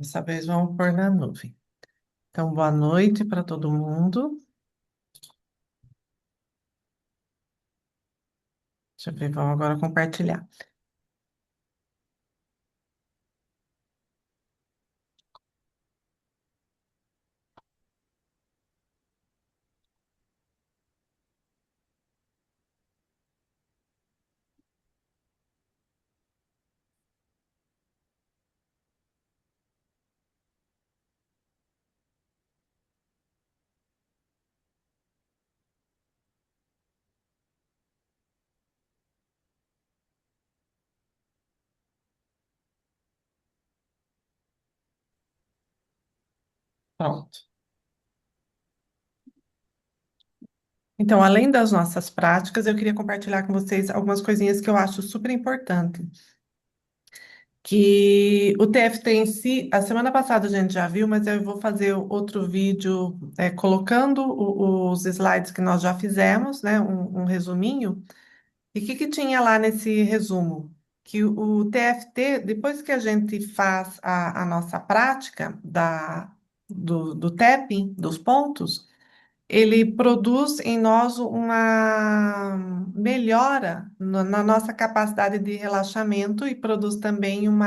Dessa vez vamos pôr na nuvem. Então, boa noite para todo mundo. Deixa eu ver, vamos agora compartilhar. Pronto. Então, além das nossas práticas, eu queria compartilhar com vocês algumas coisinhas que eu acho super importante. Que o TFT em si, a semana passada a gente já viu, mas eu vou fazer outro vídeo colocando os slides que nós já fizemos, né? Um resuminho. E o que tinha lá nesse resumo? Que o TFT, depois que a gente faz a nossa prática do tapping, dos pontos, ele produz em nós uma melhora na nossa capacidade de relaxamento e produz também um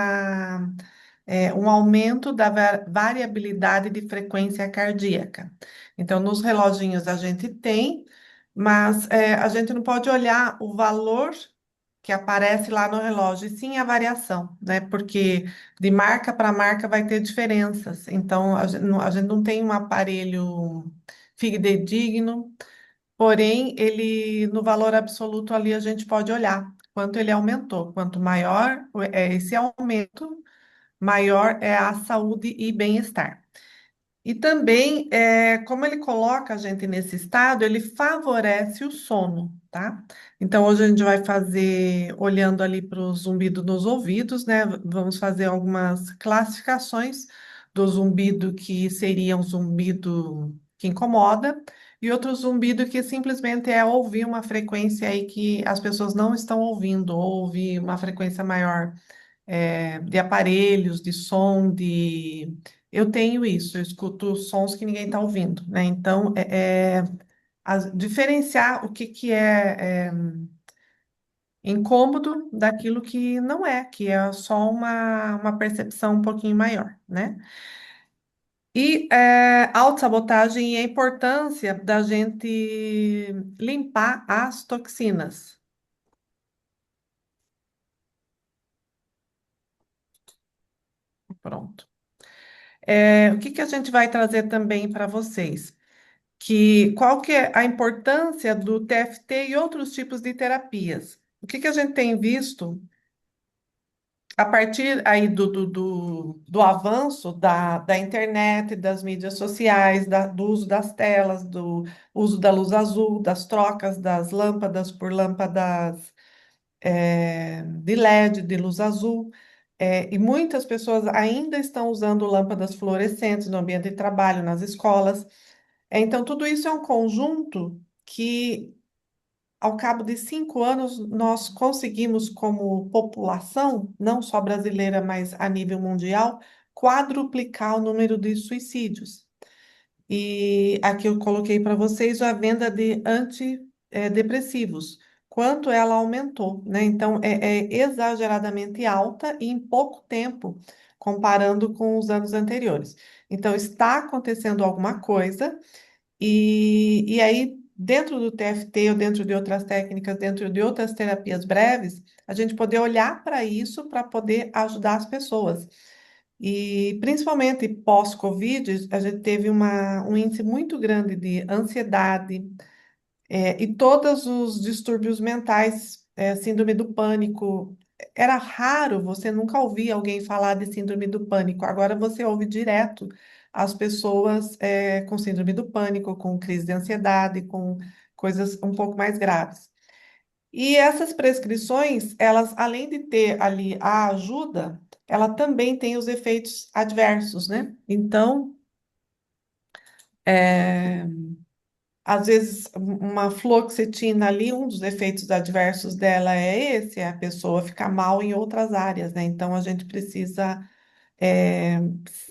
aumento da variabilidade de frequência cardíaca. Então, nos reloginhos a gente tem, mas a gente não pode olhar o valor que aparece lá no relógio, e sim a variação, né? Porque de marca para marca vai ter diferenças. Então, a gente não tem um aparelho fidedigno, porém, ele, no valor absoluto ali, a gente pode olhar quanto ele aumentou. Quanto maior é esse aumento, maior é a saúde e bem-estar. E também, como ele coloca a gente nesse estado, ele favorece o sono, tá? Então, hoje a gente vai fazer, olhando ali para o zumbido nos ouvidos, né? Vamos fazer algumas classificações do zumbido que seria um zumbido que incomoda, e outro zumbido que simplesmente é ouvir uma frequência aí que as pessoas não estão ouvindo, ou ouvir uma frequência maior de aparelhos, de som, de. Eu tenho isso, eu escuto sons que ninguém está ouvindo, né? Então, diferenciar o que é incômodo daquilo que não é, que é só uma percepção um pouquinho maior, né? E autossabotagem e a importância da gente limpar as toxinas. Pronto. O que a gente vai trazer também para vocês? Que qual que é a importância do TFT e outros tipos de terapias. O que a gente tem visto a partir aí do avanço da internet, das mídias sociais, do uso das telas, do uso da luz azul, das trocas das lâmpadas por lâmpadas de LED, de luz azul. E muitas pessoas ainda estão usando lâmpadas fluorescentes no ambiente de trabalho, nas escolas. Então, tudo isso é um conjunto que, ao cabo de 5 anos, nós conseguimos, como população, não só brasileira, mas a nível mundial, quadruplicar o número de suicídios. E aqui eu coloquei para vocês a venda de antidepressivos, quanto ela aumentou, né? Então, é exageradamente alta e em pouco tempo, comparando com os anos anteriores. Então, está acontecendo alguma coisa. E aí, dentro do TFT ou dentro de outras técnicas, dentro de outras terapias breves, a gente poder olhar para isso para poder ajudar as pessoas. E principalmente pós-Covid, a gente teve um índice muito grande de ansiedade, e todos os distúrbios mentais, síndrome do pânico. Era raro, você nunca ouvia alguém falar de síndrome do pânico. Agora você ouve direto as pessoas com síndrome do pânico, com crise de ansiedade, com coisas um pouco mais graves. E essas prescrições, elas, além de ter ali a ajuda, ela também tem os efeitos adversos, né? Então, é, às vezes, uma fluoxetina ali, um dos efeitos adversos dela é esse, é a pessoa ficar mal em outras áreas, né? Então, a gente precisa É,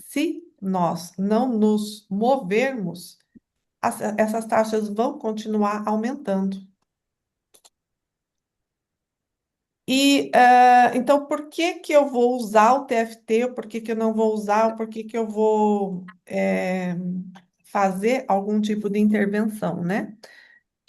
se nós não nos movermos, essas taxas vão continuar aumentando. E então, por que que eu vou usar o TFT, ou por que que eu não vou usar, ou por que que eu vou fazer algum tipo de intervenção, né?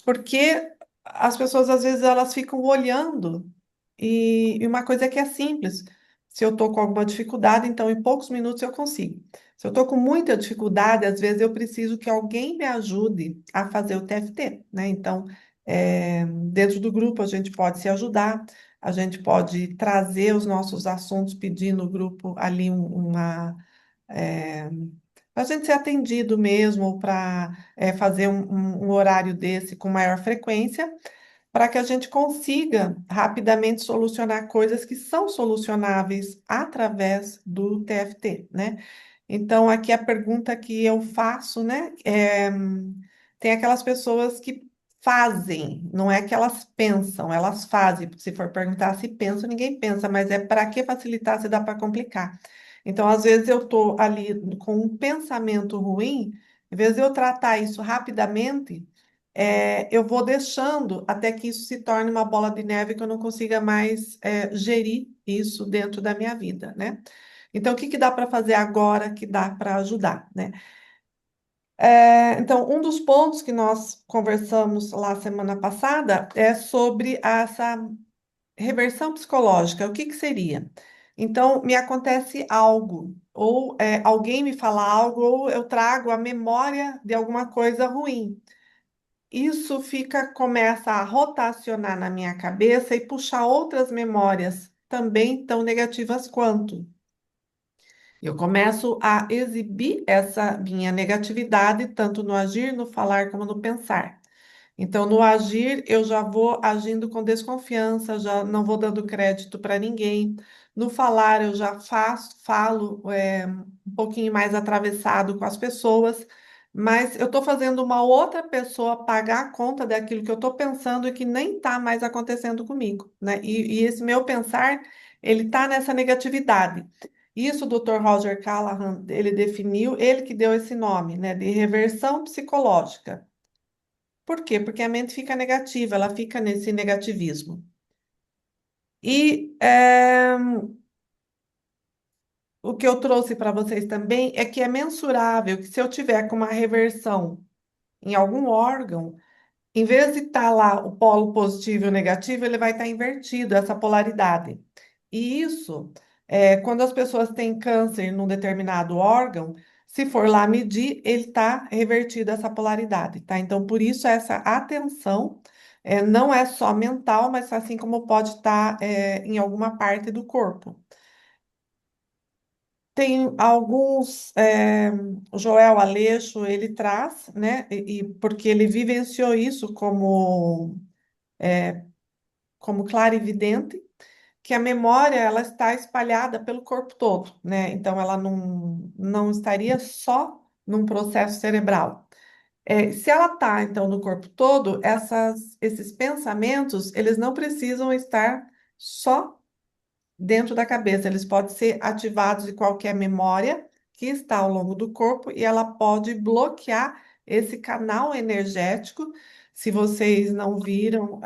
Porque as pessoas às vezes elas ficam olhando e uma coisa que é simples. Se eu estou com alguma dificuldade, então em poucos minutos eu consigo. Se eu estou com muita dificuldade, às vezes eu preciso que alguém me ajude a fazer o TFT, né? Então, dentro do grupo a gente pode se ajudar, a gente pode trazer os nossos assuntos, pedir no grupo ali uma para a gente ser atendido mesmo, para fazer um horário desse com maior frequência, para que a gente consiga rapidamente solucionar coisas que são solucionáveis através do TFT, né? Então, aqui a pergunta que eu faço, né? Tem aquelas pessoas que fazem, não é que elas pensam, elas fazem. Se for perguntar se pensa, ninguém pensa, mas é para que facilitar se dá para complicar. Então, às vezes eu estou ali com um pensamento ruim, em vez de eu tratar isso rapidamente, eu vou deixando até que isso se torne uma bola de neve que eu não consiga mais gerir isso dentro da minha vida, né? Então, o que que dá para fazer agora que dá para ajudar, né? Então, um dos pontos que nós conversamos lá semana passada é sobre essa reversão psicológica. O que que seria? Então, me acontece algo, ou alguém me fala algo, ou eu trago a memória de alguma coisa ruim. Isso começa a rotacionar na minha cabeça e puxar outras memórias também tão negativas quanto. Eu começo a exibir essa minha negatividade, tanto no agir, no falar, como no pensar. Então, no agir, eu já vou agindo com desconfiança, já não vou dando crédito para ninguém. No falar, eu já falo um pouquinho mais atravessado com as pessoas, mas eu estou fazendo uma outra pessoa pagar a conta daquilo que eu estou pensando e que nem está mais acontecendo comigo, né? E esse meu pensar, ele está nessa negatividade. Isso o Dr. Roger Callahan, ele definiu, ele que deu esse nome, né, de reversão psicológica. Por quê? Porque a mente fica negativa, ela fica nesse negativismo. E o que eu trouxe para vocês também é que é mensurável que se eu tiver com uma reversão em algum órgão, em vez de estar lá o polo positivo e o negativo, ele vai estar invertido, essa polaridade. E isso, quando as pessoas têm câncer num determinado órgão, se for lá medir, ele está revertido essa polaridade, tá? Então, por isso, essa atenção não é só mental, mas assim como pode estar em alguma parte do corpo. Tem alguns, o Joel Aleixo, ele traz, né, e porque ele vivenciou isso como clarividente, que a memória ela está espalhada pelo corpo todo, né? Então ela não estaria só num processo cerebral. Se ela está, então, no corpo todo, esses pensamentos, eles não precisam estar só dentro da cabeça. Eles podem ser ativados de qualquer memória que está ao longo do corpo e ela pode bloquear esse canal energético. Se vocês não viram,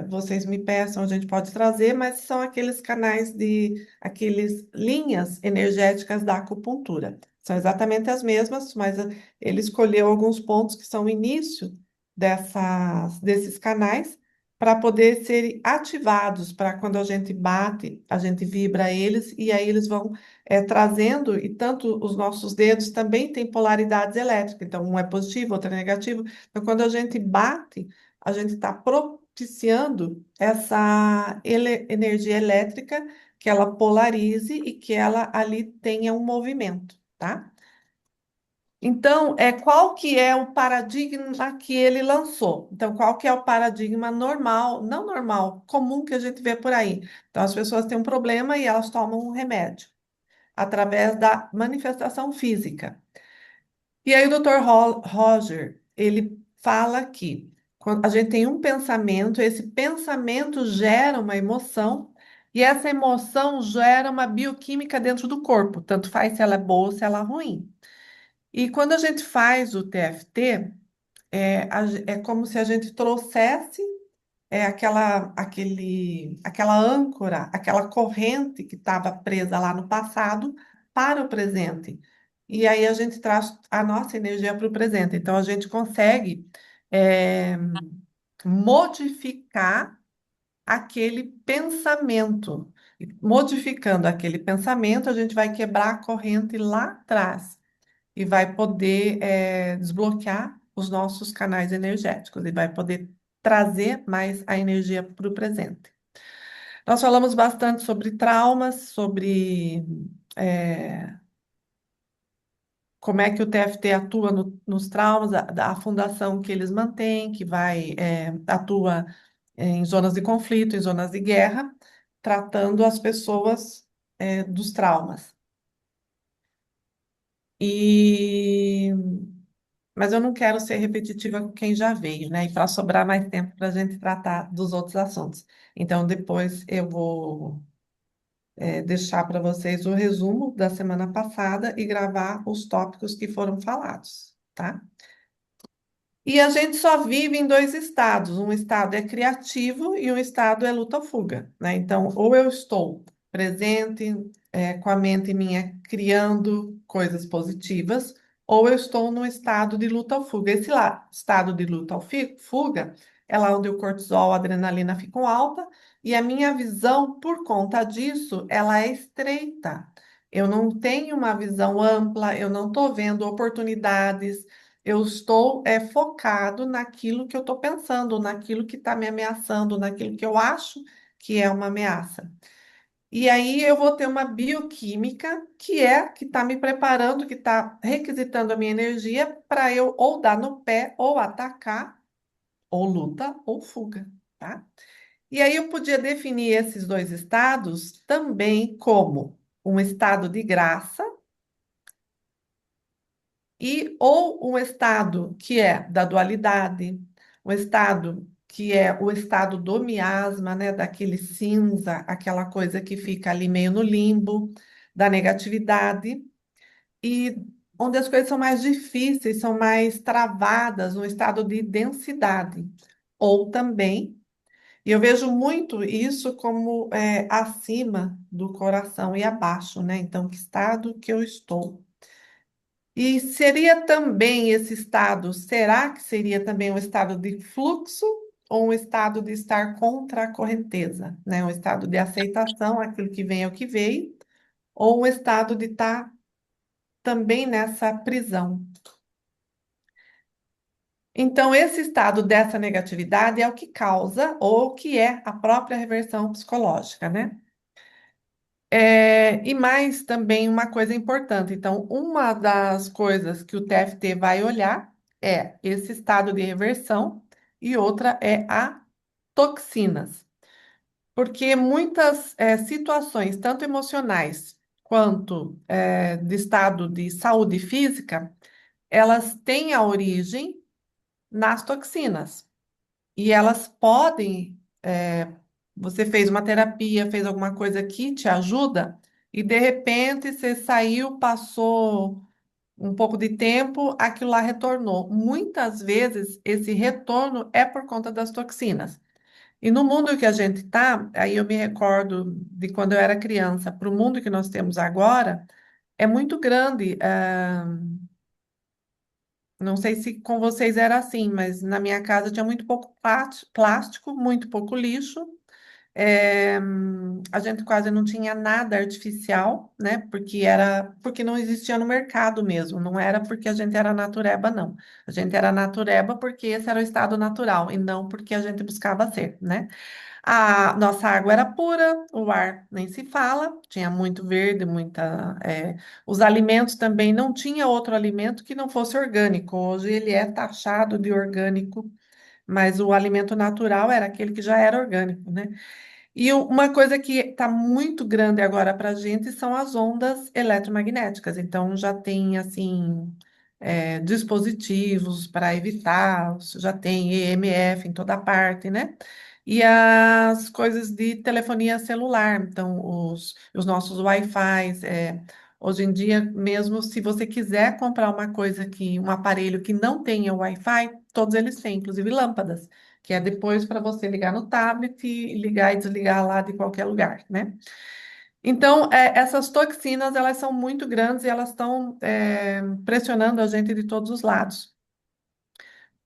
vocês me peçam, a gente pode trazer, mas são aqueles canais aqueles linhas energéticas da acupuntura. São exatamente as mesmas, mas ele escolheu alguns pontos que são o início desses canais para poder serem ativados, para quando a gente bate, a gente vibra eles e aí eles vão trazendo, e tanto os nossos dedos também têm polaridades elétricas, então um é positivo, outro é negativo. Então, quando a gente bate, a gente está propiciando essa energia elétrica que ela polarize e que ela ali tenha um movimento, tá? Então, qual que é o paradigma que ele lançou? Então, qual que é o paradigma normal, não normal, comum que a gente vê por aí? Então, as pessoas têm um problema e elas tomam um remédio através da manifestação física. E aí o Dr. Roger, ele fala que quando a gente tem um pensamento, esse pensamento gera uma emoção, E essa emoção gera uma bioquímica dentro do corpo, tanto faz se ela é boa ou se ela é ruim. E quando a gente faz o TFT, é como se a gente trouxesse aquela âncora, aquela corrente que estava presa lá no passado para o presente. E aí a gente traz a nossa energia para o presente. Então a gente consegue é, modificar aquele pensamento. E modificando aquele pensamento, a gente vai quebrar a corrente lá atrás e vai poder desbloquear os nossos canais energéticos e vai poder trazer mais a energia para o presente. Nós falamos bastante sobre traumas, sobre é, como é que o TFT atua nos traumas, a fundação que eles mantêm, que atua em zonas de conflito, em zonas de guerra, tratando as pessoas dos traumas. E Mas eu não quero ser repetitiva com quem já veio, né? E para sobrar mais tempo para a gente tratar dos outros assuntos. Então, depois eu vou deixar para vocês o resumo da semana passada e gravar os tópicos que foram falados, tá? E a gente só vive em dois estados. Um estado é criativo e um estado é luta ou fuga, né? Então, ou eu estou presente, com a mente minha criando coisas positivas, ou eu estou no estado de luta ou fuga. Esse lá, estado de luta ou fuga, é lá onde o cortisol, a adrenalina ficam alta e a minha visão, por conta disso, ela é estreita. Eu não tenho uma visão ampla, eu não estou vendo oportunidades, eu estou focado naquilo que eu estou pensando, naquilo que está me ameaçando, naquilo que eu acho que é uma ameaça. E aí eu vou ter uma bioquímica que está me preparando, que está requisitando a minha energia para eu ou dar no pé, ou atacar, ou luta, ou fuga, tá? E aí eu podia definir esses dois estados também como um estado de graça ou um estado que é da dualidade, um estado que é o estado do miasma, né, daquele cinza, aquela coisa que fica ali meio no limbo, da negatividade, e onde as coisas são mais difíceis, são mais travadas, um estado de densidade. Ou também, e eu vejo muito isso como acima do coração e abaixo, né? Então, que estado que eu estou? E seria também esse estado, será que seria também um estado de fluxo ou um estado de estar contra a correnteza, né? Um estado de aceitação, aquilo que vem é o que veio, ou um estado de estar também nessa prisão. Então, esse estado dessa negatividade é o que causa ou que é a própria reversão psicológica, né? E mais também uma coisa importante. Então, uma das coisas que o TFT vai olhar é esse estado de reversão e outra é a toxinas. Porque muitas situações, tanto emocionais quanto de estado de saúde física, elas têm a origem nas toxinas. E elas podem, você fez uma terapia, fez alguma coisa que te ajuda, e de repente você saiu, passou um pouco de tempo, aquilo lá retornou. Muitas vezes esse retorno é por conta das toxinas. E no mundo que a gente está, aí eu me recordo de quando eu era criança, para o mundo que nós temos agora, é muito grande. Não sei se com vocês era assim, mas na minha casa tinha muito pouco plástico, muito pouco lixo. A gente quase não tinha nada artificial, né? Porque não existia no mercado mesmo. Não era porque a gente era natureba, não. A gente era natureba porque esse era o estado natural e não porque a gente buscava ser, né? A nossa água era pura, o ar nem se fala, tinha muito verde, os alimentos também não tinha outro alimento que não fosse orgânico. Hoje ele é taxado de orgânico, mas o alimento natural era aquele que já era orgânico, né? E uma coisa que está muito grande agora para a gente são as ondas eletromagnéticas. Então já tem assim dispositivos para evitar, já tem EMF em toda parte, né? e as coisas de telefonia celular, então os nossos Wi-Fis. Hoje em dia, mesmo se você quiser comprar uma coisa um aparelho que não tenha Wi-Fi, todos eles têm, inclusive lâmpadas, que é depois para você ligar no tablet e ligar e desligar lá de qualquer lugar, né? Então, essas toxinas, elas são muito grandes e elas estão, pressionando a gente de todos os lados.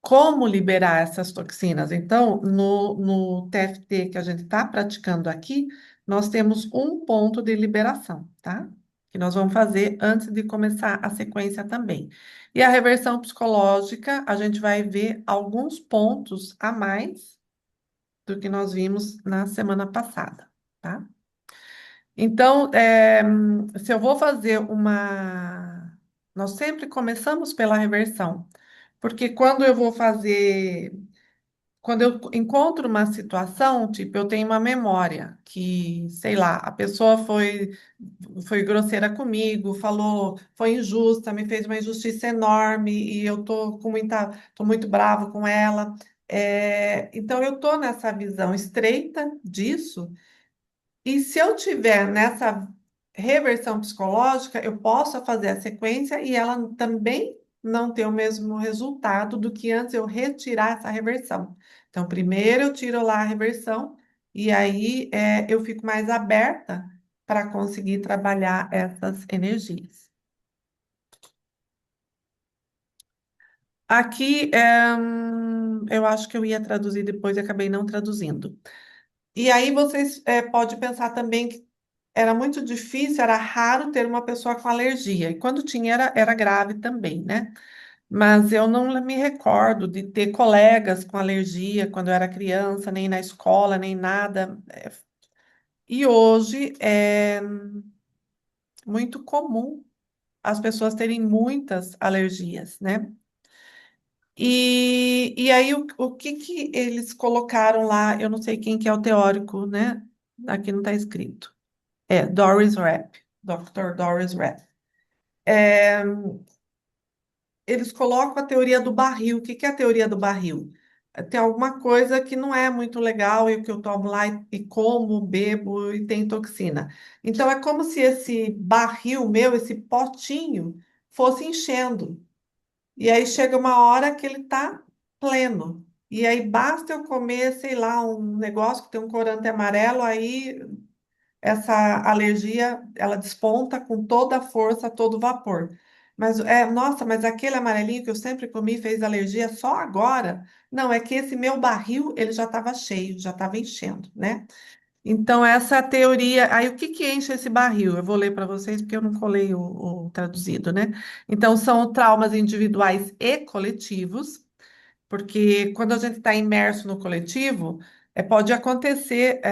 Como liberar essas toxinas? Então, no TFT que a gente está praticando aqui, nós temos um ponto de liberação, tá? Que nós vamos fazer antes de começar a sequência também. E a reversão psicológica, a gente vai ver alguns pontos a mais do que nós vimos na semana passada, tá? Então, se eu vou fazer uma. Nós sempre começamos pela reversão, porque quando eu vou fazer. Quando eu encontro uma situação, tipo, eu tenho uma memória que, sei lá, a pessoa foi grosseira comigo, falou, foi injusta, me fez uma injustiça enorme e eu tô muito bravo com ela. Então, eu tô nessa visão estreita disso. E se eu tiver nessa reversão psicológica, eu posso fazer a sequência e ela também não ter o mesmo resultado do que antes eu retirar essa reversão. Então, primeiro eu tiro lá a reversão e aí eu fico mais aberta para conseguir trabalhar essas energias. Aqui, eu acho que eu ia traduzir depois e acabei não traduzindo. E aí vocês podem pensar também que era muito difícil, era raro ter uma pessoa com alergia. E quando tinha, era grave também, né? Mas eu não me recordo de ter colegas com alergia quando eu era criança, nem na escola, nem nada. E hoje é muito comum as pessoas terem muitas alergias, né? E aí o que que eles colocaram lá? Eu não sei quem que é o teórico, né? Aqui não está escrito. Doris Rapp, Dr. Doris Rapp. É, eles colocam a teoria do barril. O que que é a teoria do barril? Tem alguma coisa que não é muito legal e que eu tomo lá e como, bebo e tem toxina. Então é como se esse barril meu, esse potinho, fosse enchendo. E aí chega uma hora que ele está pleno. E aí basta eu comer, sei lá, um negócio que tem um corante amarelo, aí essa alergia, ela desponta com toda a força, todo o vapor. Mas nossa, mas aquele amarelinho que eu sempre comi fez alergia só agora? Não, é que esse meu barril, ele já estava cheio, já estava enchendo, né? Então, essa teoria. Aí, o que que enche esse barril? Eu vou ler para vocês, porque eu não colei o traduzido, né? Então, são traumas individuais e coletivos, porque quando a gente está imerso no coletivo, pode acontecer,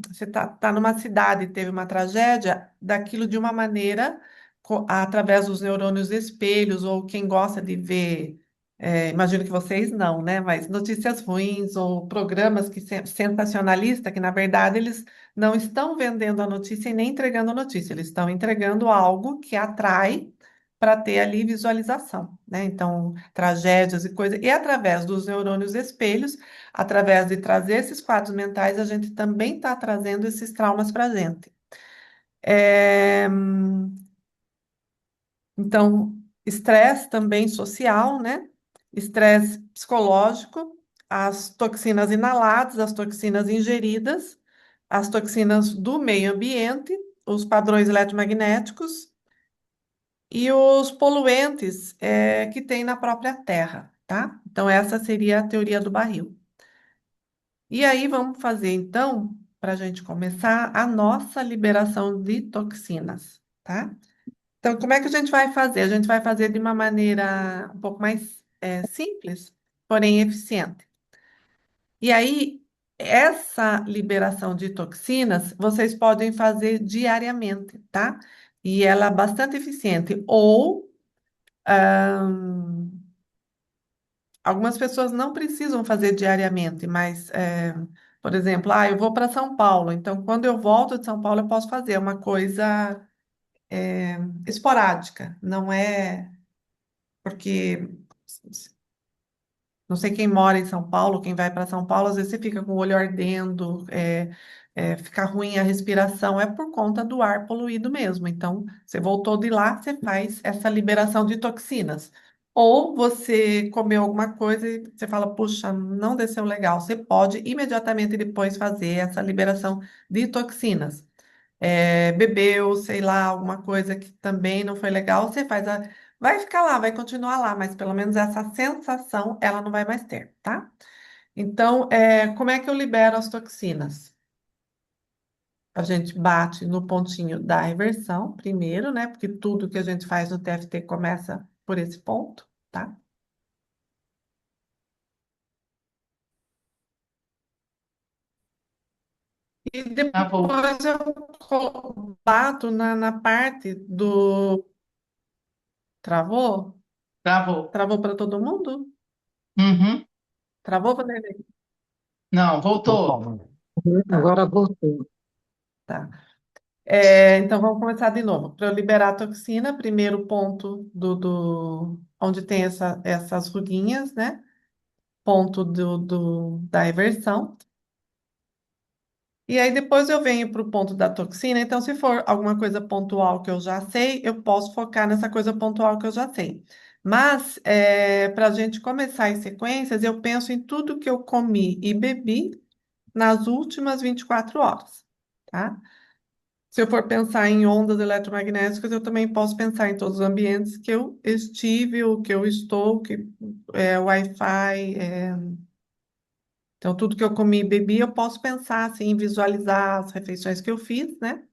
você tá numa cidade e teve uma tragédia, daquilo de uma maneira, através dos neurônios espelhos, ou quem gosta de ver, imagino que vocês não, né? Mas notícias ruins ou programas sensacionalistas, que na verdade eles não estão vendendo a notícia e nem entregando a notícia, eles estão entregando algo que atrai para ter ali visualização, né? Então, tragédias e coisas. E através dos neurônios espelhos, através de trazer esses quadros mentais, a gente também está trazendo esses traumas para a gente. É, Então, estresse também social, né? Estresse psicológico, as toxinas inaladas, as toxinas ingeridas, as toxinas do meio ambiente, os padrões eletromagnéticos e os poluentes que tem na própria Terra, tá? Então, essa seria a teoria do barril. E aí, vamos fazer, então, para a gente começar, a nossa liberação de toxinas, tá? Então, como é que a gente vai fazer? A gente vai fazer de uma maneira um pouco mais simples, porém eficiente. E aí, essa liberação de toxinas, vocês podem fazer diariamente, tá? E ela é bastante eficiente. Ou algumas pessoas não precisam fazer diariamente, mas, por exemplo, eu vou para São Paulo, então quando eu volto de São Paulo eu posso fazer uma coisa esporádica, não é porque Não sei quem mora em São Paulo, quem vai para São Paulo, às vezes você fica com o olho ardendo, fica ruim a respiração, é por conta do ar poluído mesmo. Então, você voltou de lá, você faz essa liberação de toxinas. Ou você comeu alguma coisa e você fala, puxa, não desceu legal. Você pode imediatamente depois fazer essa liberação de toxinas. Bebeu, sei lá, alguma coisa que também não foi legal, você faz a. Vai ficar lá, vai continuar lá, mas pelo menos essa sensação ela não vai mais ter, tá? Então, como é que eu libero as toxinas? A gente bate no pontinho da reversão primeiro, né? Porque tudo que a gente faz no TFT começa por esse ponto, tá? E Travou, depois eu bato na parte do. Travou? travou. Travou para todo mundo? Uhum. Travou, Vanderlei? Não, voltou. Opa. Tá, Agora voltou. tá. Então vamos começar de novo. Para eu liberar a toxina, primeiro ponto onde tem essas ruguinhas, né? Ponto da eversão. E aí depois eu venho para o ponto da toxina. Então, se for alguma coisa pontual que eu já sei, eu posso focar nessa coisa pontual que eu já sei. Mas, para a gente começar as sequências, eu penso em tudo que eu comi e bebi nas últimas 24 horas, tá? Se eu for pensar em ondas eletromagnéticas, eu também posso pensar em todos os ambientes que eu estive, o que eu estou, que é Wi-Fi, então tudo que eu comi e bebi, eu posso pensar assim, visualizar as refeições que eu fiz, né?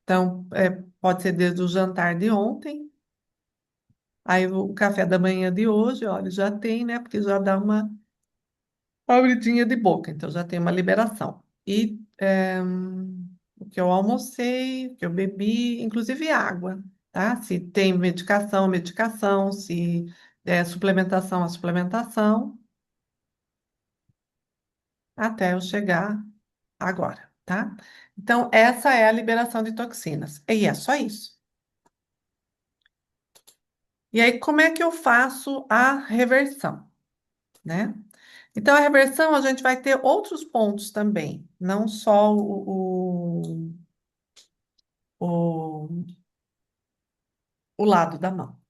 Então, pode ser desde o jantar de ontem, aí o café da manhã de hoje, olha, já tem, né? Porque já dá uma abridinha de boca, então já tem uma liberação. E o que eu almocei, o que eu bebi, inclusive água, tá? Se tem medicação, medicação, se é suplementação, a suplementação, até eu chegar agora, tá? Então, essa é a liberação de toxinas. E é só isso. E aí, como é que eu faço a reversão, né? Então, a reversão, a gente vai ter outros pontos também, não só o, o lado da mão.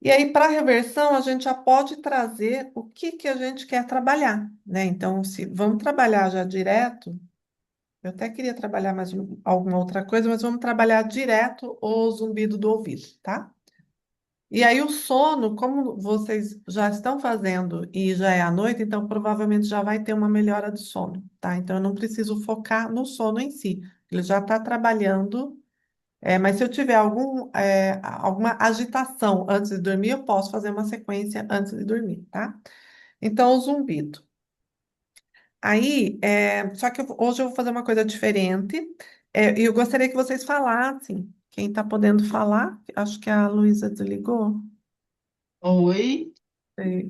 E aí, para a reversão, a gente já pode trazer o que que a gente quer trabalhar, né? Então, se vamos trabalhar já direto, eu até queria trabalhar mais alguma outra coisa, mas vamos trabalhar direto o zumbido do ouvido, tá? E aí, o sono, como vocês já estão fazendo e já é à noite, então provavelmente já vai ter uma melhora do sono, tá? Então, eu não preciso focar no sono em si, ele já está trabalhando. Mas se eu tiver alguma agitação antes de dormir, eu posso fazer uma sequência antes de dormir, tá? Então, o zumbido. Aí, só que hoje eu vou fazer uma coisa diferente. E eu gostaria que vocês falassem. Quem está podendo falar? Acho que a Luísa desligou. Oi. É,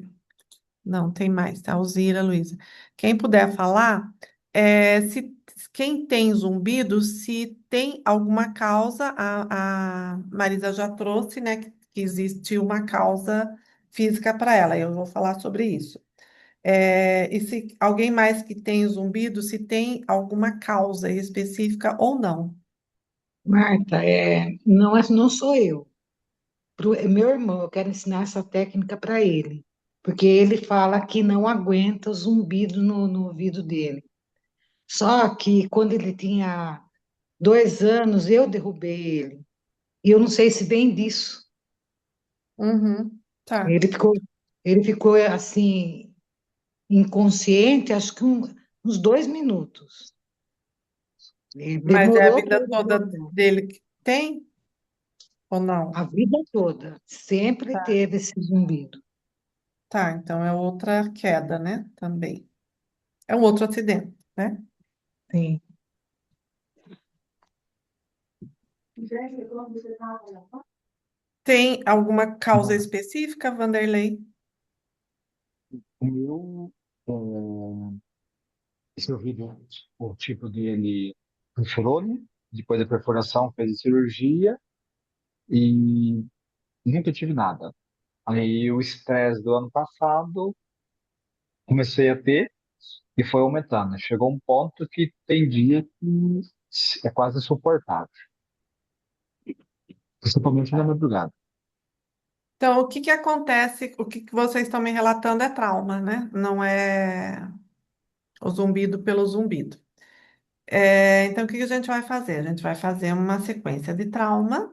Não, tem mais, tá? Alzira, Luísa. Quem puder falar, se quem tem zumbido, se tem alguma causa, a Marisa já trouxe, né, que existe uma causa física para ela. Eu vou falar sobre isso. E se alguém mais que tem zumbido, se tem alguma causa específica ou não. Marta, não, não sou eu. É meu irmão, eu quero ensinar essa técnica para ele, porque ele fala que não aguenta o zumbido no ouvido dele. Só que quando ele tinha 2 anos, eu derrubei ele. E eu não sei se vem disso. Uhum, tá. Ele ficou, ele ficou assim, inconsciente, acho que uns 2 minutos. Ele Mas é a demorou para vida ele toda acordar. dele que tem ou não? A vida toda, sempre Tá, teve esse zumbido. tá. Então é outra queda, né? Também. É um outro acidente, né? Sim. Tem alguma causa específica, Vanderlei? O meu, esse ouvido, o tipo dele perfurou, né? Depois da perfuração fez a cirurgia e nunca tive nada. Aí o estresse do ano passado comecei a ter e foi aumentando. Chegou um ponto que tem dia que é quase insuportável, principalmente na madrugada. Então, o que que acontece? O que que vocês estão me relatando é trauma, né? Não é o zumbido pelo zumbido. Então, o que que a gente vai fazer? A gente vai fazer uma sequência de trauma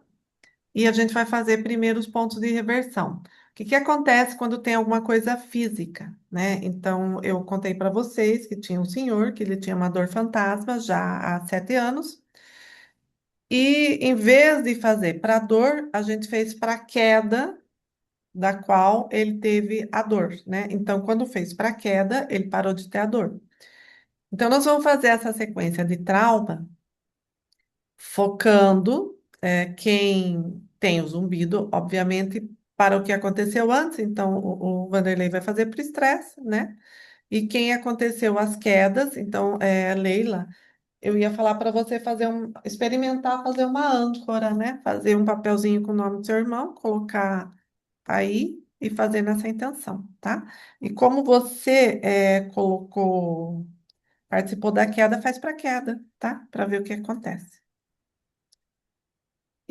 e a gente vai fazer primeiro os pontos de reversão. O que que acontece quando tem alguma coisa física, né? Então, eu contei para vocês que tinha um senhor, que ele tinha uma dor fantasma já há 7 anos, e em vez de fazer para dor, a gente fez para queda da qual ele teve a dor, né? Então, quando fez para queda, ele parou de ter a dor. Então, nós vamos fazer essa sequência de trauma focando quem tem o zumbido, obviamente, para o que aconteceu antes. Então, o Vanderlei vai fazer para o estresse, né? E quem aconteceu as quedas, então, Leila, eu ia falar para você experimentar fazer uma âncora, né? Fazer um papelzinho com o nome do seu irmão, colocar aí e fazer nessa intenção, tá? E como você participou da queda, faz para queda, tá? Para ver o que acontece.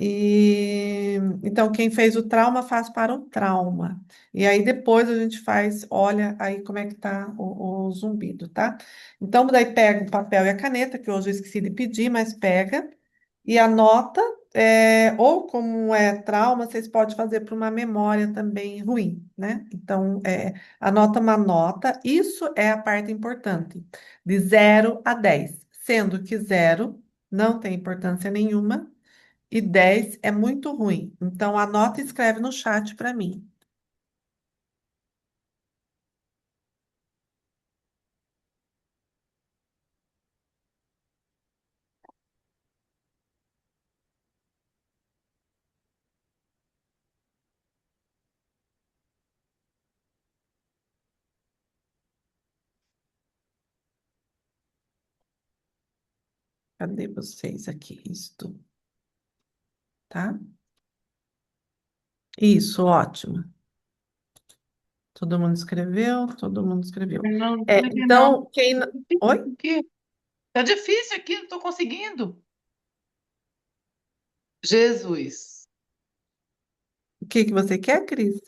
E então, quem fez o trauma faz para o trauma. E aí depois a gente faz, olha aí como é que tá o zumbido, tá? Então, daí pega o papel e a caneta, que hoje eu esqueci de pedir, mas pega e anota, ou como é trauma, vocês podem fazer para uma memória também ruim, né? Então, anota uma nota, isso é a parte importante, de 0 a 10, sendo que 0 não tem importância nenhuma e 10 é muito ruim. Então, anota e escreve no chat para mim. Cadê vocês aqui? Isto, tá? Isso, ótimo. Todo mundo escreveu? Todo mundo escreveu. Não, não escrevi, não. Então, quem. Oi? Aqui. Tá difícil aqui, não estou conseguindo. Jesus. O que que você quer, Cris?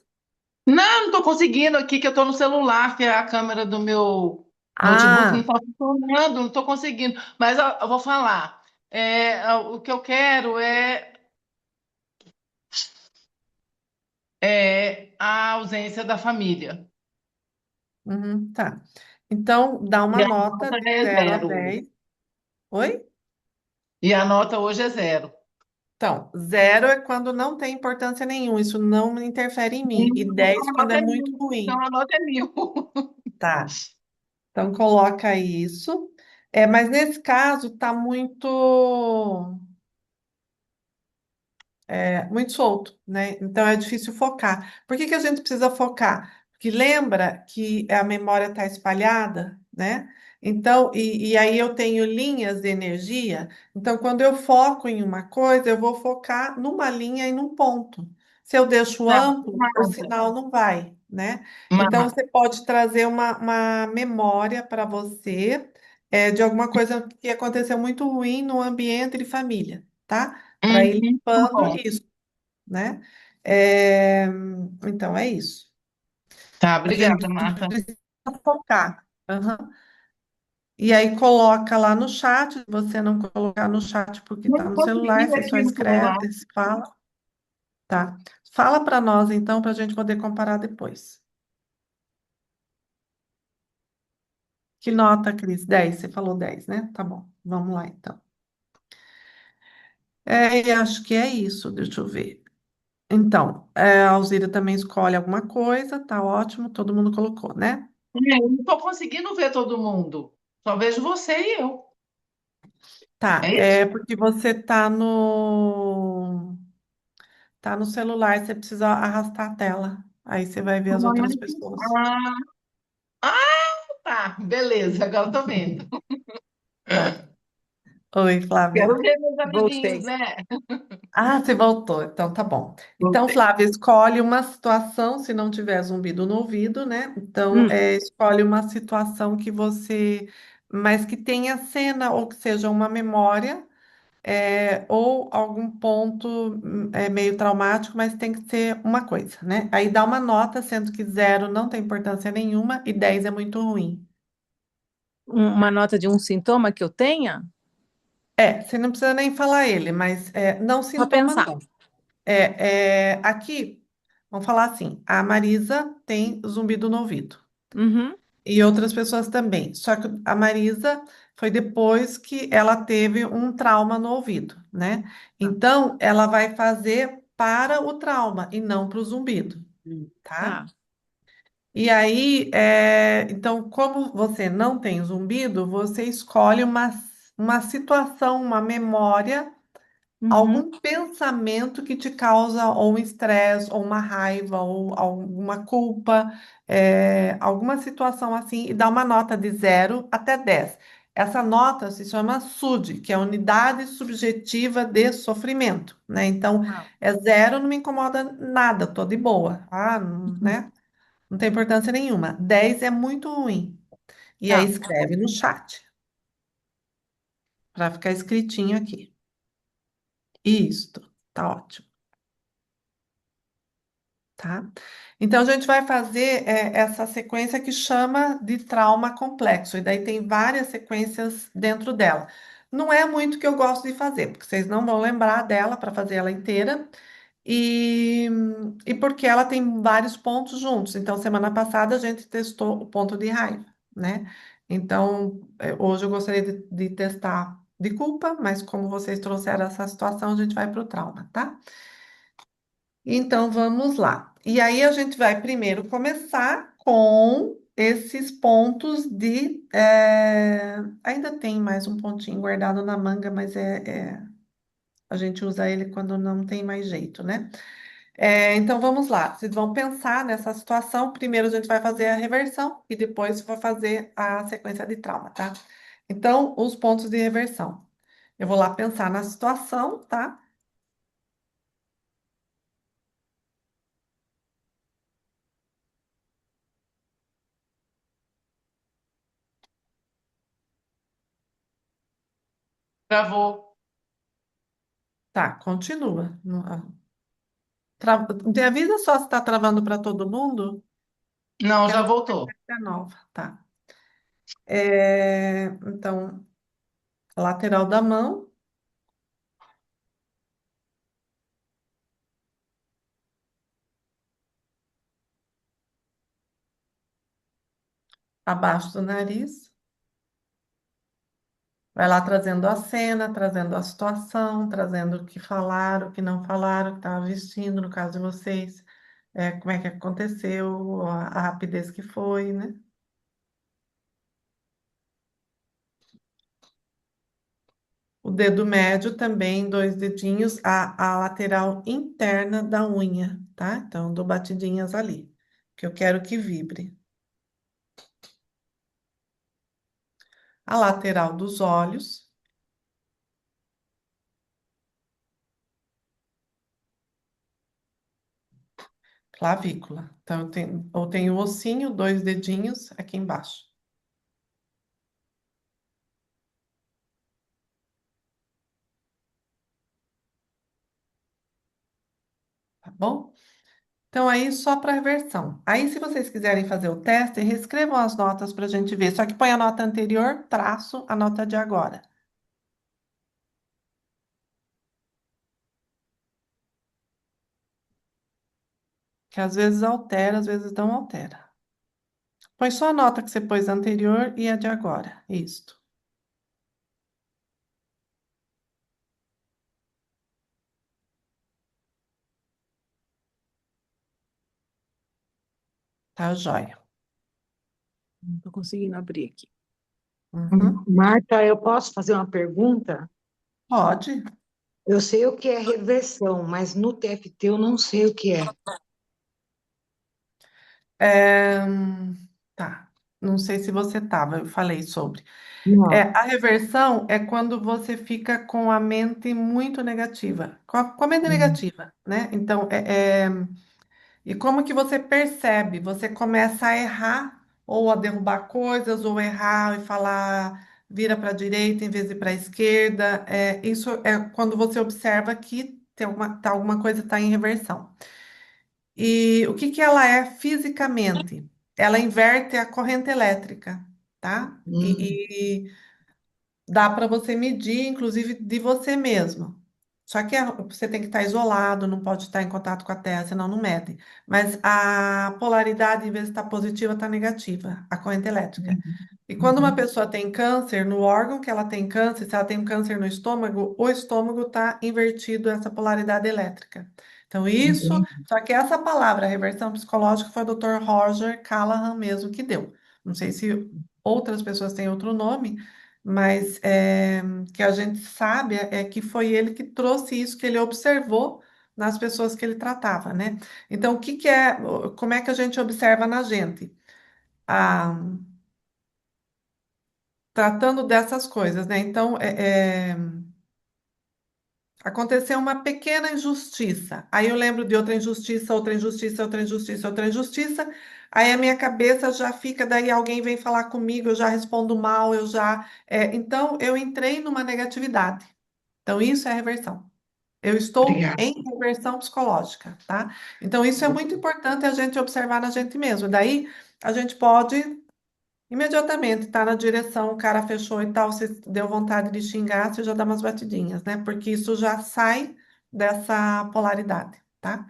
Não estou conseguindo aqui, que eu estou no celular, que é a câmera do meu notebook, não Ah, está funcionando, não estou conseguindo. Mas eu vou falar. O que eu quero é a ausência da família. tá. Então, dá E uma a nota nota de é 0 a zero. 10. Oi? E a nota hoje é zero. Então, 0 é quando não tem importância nenhuma, isso não interfere em mim. E 10 A quando nota é é muito mil. Então ruim. a nota é mil. Tá. Então, coloca isso. Mas nesse caso, tá muito solto, né? Então é difícil focar. Por que que a gente precisa focar? Porque lembra que a memória está espalhada, né? Então, e aí eu tenho linhas de energia. Então, quando eu foco em uma coisa, eu vou focar numa linha e num ponto. Se eu deixo Tá, amplo, o massa. sinal não vai, né? Então, Massa. você pode trazer uma memória para você de alguma coisa que aconteceu muito ruim no ambiente de família, tá? Para ir Tá limpando bom. isso, né? É, então, é isso. Tá, A obrigada, gente Marta. precisa focar. Aham. E aí coloca lá no chat, se você não colocar no chat porque Não está no celular, consegui você só aqui no celular. escreve, se fala, tá? Fala para nós, então, para a gente poder comparar depois. Que nota, Cris? 10, você falou 10, né? Tá bom, vamos lá, então. E acho que é isso, deixa eu ver. Então, a Alzira também escolhe alguma coisa, tá ótimo, todo mundo colocou, né? Eu não estou conseguindo ver todo mundo. Só vejo você e eu. Tá, É isso? é porque você tá no celular, você precisa arrastar a tela. Aí você vai ver as outras pessoas. Ah, tá. Beleza, agora eu tô vendo. Tá. Oi, Flávia. Quero ver meus amiguinhos, Voltei. né? Ah, você voltou, então tá bom. Então, Voltei. Flávia, escolhe uma situação, se não tiver zumbido no ouvido, né? Então, Hum, escolhe uma situação que você, mas que tenha cena ou que seja uma memória, ou algum ponto meio traumático, mas tem que ser uma coisa, né? Aí dá uma nota, sendo que 0 não tem importância nenhuma e 10 é muito ruim. uma nota de um sintoma que eu tenha? Você não precisa nem falar ele, mas não Só sintoma, pensar. não. Aqui, vamos falar assim, a Marisa tem zumbido no ouvido Uhum, e outras pessoas também. Só que a Marisa foi depois que ela teve um trauma no ouvido, né? tá, Então, ela vai fazer para o trauma e não para o zumbido, tá? tá. E aí, então, como você não tem zumbido, você escolhe uma situação, uma memória, Uhum, algum pensamento que te causa ou um estresse, ou uma raiva, ou alguma culpa, alguma situação assim, e dá uma nota de 0 até 10. Essa nota se chama SUD, que é Unidade Subjetiva de Sofrimento, né? Então, tá. 0 não me incomoda nada, tô de boa, Uhum, né? Não tem importância nenhuma. 10 é muito ruim. E aí tá. escreve no chat, para ficar escritinho aqui. Isto, tá ótimo. Tá? Então, a gente vai fazer essa sequência que chama de trauma complexo, e daí tem várias sequências dentro dela. Não é muito que eu gosto de fazer, porque vocês não vão lembrar dela para fazer ela inteira, e, e porque ela tem vários pontos juntos. Então, semana passada a gente testou o ponto de raiva, né? Então, hoje eu gostaria de testar de culpa, mas como vocês trouxeram essa situação, a gente vai para o trauma, tá? Então vamos lá. E aí a gente vai primeiro começar com esses pontos de. Ainda tem mais um pontinho guardado na manga, mas a gente usa ele quando não tem mais jeito, né? Então vamos lá. Vocês vão pensar nessa situação. Primeiro a gente vai fazer a reversão e depois vai fazer a sequência de trauma, tá? Então, os pontos de reversão. Eu vou lá pensar na situação, tá? Travou. Tá, continua. Me avisa só se está travando para todo mundo, Não, que a já minha voltou. é nova, tá? Então, lateral da mão, abaixo do nariz, vai lá trazendo a cena, trazendo a situação, trazendo o que falaram, o que não falaram, o que estava vestindo, no caso de vocês, como é que aconteceu, a rapidez que foi, né? O dedo médio também, dois dedinhos, a lateral interna da unha, tá? Então, dou batidinhas ali, que eu quero que vibre. A lateral dos olhos, clavícula. Então, eu tenho o ossinho, dois dedinhos aqui embaixo, tá bom? Então, aí só para reversão. Aí, se vocês quiserem fazer o teste, reescrevam as notas para a gente ver. Só que põe a nota anterior, traço a nota de agora. Que às vezes altera, às vezes não altera. Põe só a nota que você pôs anterior e a de agora. Isto. Tá, joia. Não tô conseguindo abrir aqui. Uhum. Marta, eu posso fazer uma pergunta? Pode. Eu sei o que é reversão, mas no TFT eu não sei o que é. É, tá. Não sei se você estava, eu falei sobre. Não. A reversão é quando você fica com a mente muito negativa, com a mente Hum, negativa, né? Então, e como que você percebe? Você começa a errar, ou a derrubar coisas, ou errar e falar, vira para a direita em vez de para a esquerda. Isso é quando você observa que alguma coisa está em reversão. E o que que ela é fisicamente? Ela inverte a corrente elétrica, tá? hum, Dá para você medir, inclusive, de você mesmo. Só que você tem que estar isolado, não pode estar em contato com a Terra, senão não mede. Mas a polaridade, em vez de estar positiva, está negativa, a corrente elétrica. E quando uma uhum, pessoa tem câncer, no órgão que ela tem câncer, se ela tem um câncer no estômago, o estômago está invertido essa polaridade elétrica. Então, isso, entendi. só que essa palavra, reversão psicológica, foi o Dr. Roger Callahan mesmo que deu. Não sei se outras pessoas têm outro nome, mas que a gente sabe é que foi ele que trouxe isso que ele observou nas pessoas que ele tratava, né? Então, como é que a gente observa na gente? Ah, tratando dessas coisas, né? Então, aconteceu uma pequena injustiça. Aí eu lembro de outra injustiça, outra injustiça, outra injustiça, outra injustiça. Aí a minha cabeça já fica, daí alguém vem falar comigo, eu já respondo mal, então eu entrei numa negatividade. Então isso é reversão. Eu estou Obrigada. em reversão psicológica, tá? Então isso é muito importante a gente observar na gente mesmo. Daí a gente pode imediatamente estar na direção, o cara fechou e tal, você deu vontade de xingar, você já dá umas batidinhas, né? Porque isso já sai dessa polaridade, tá?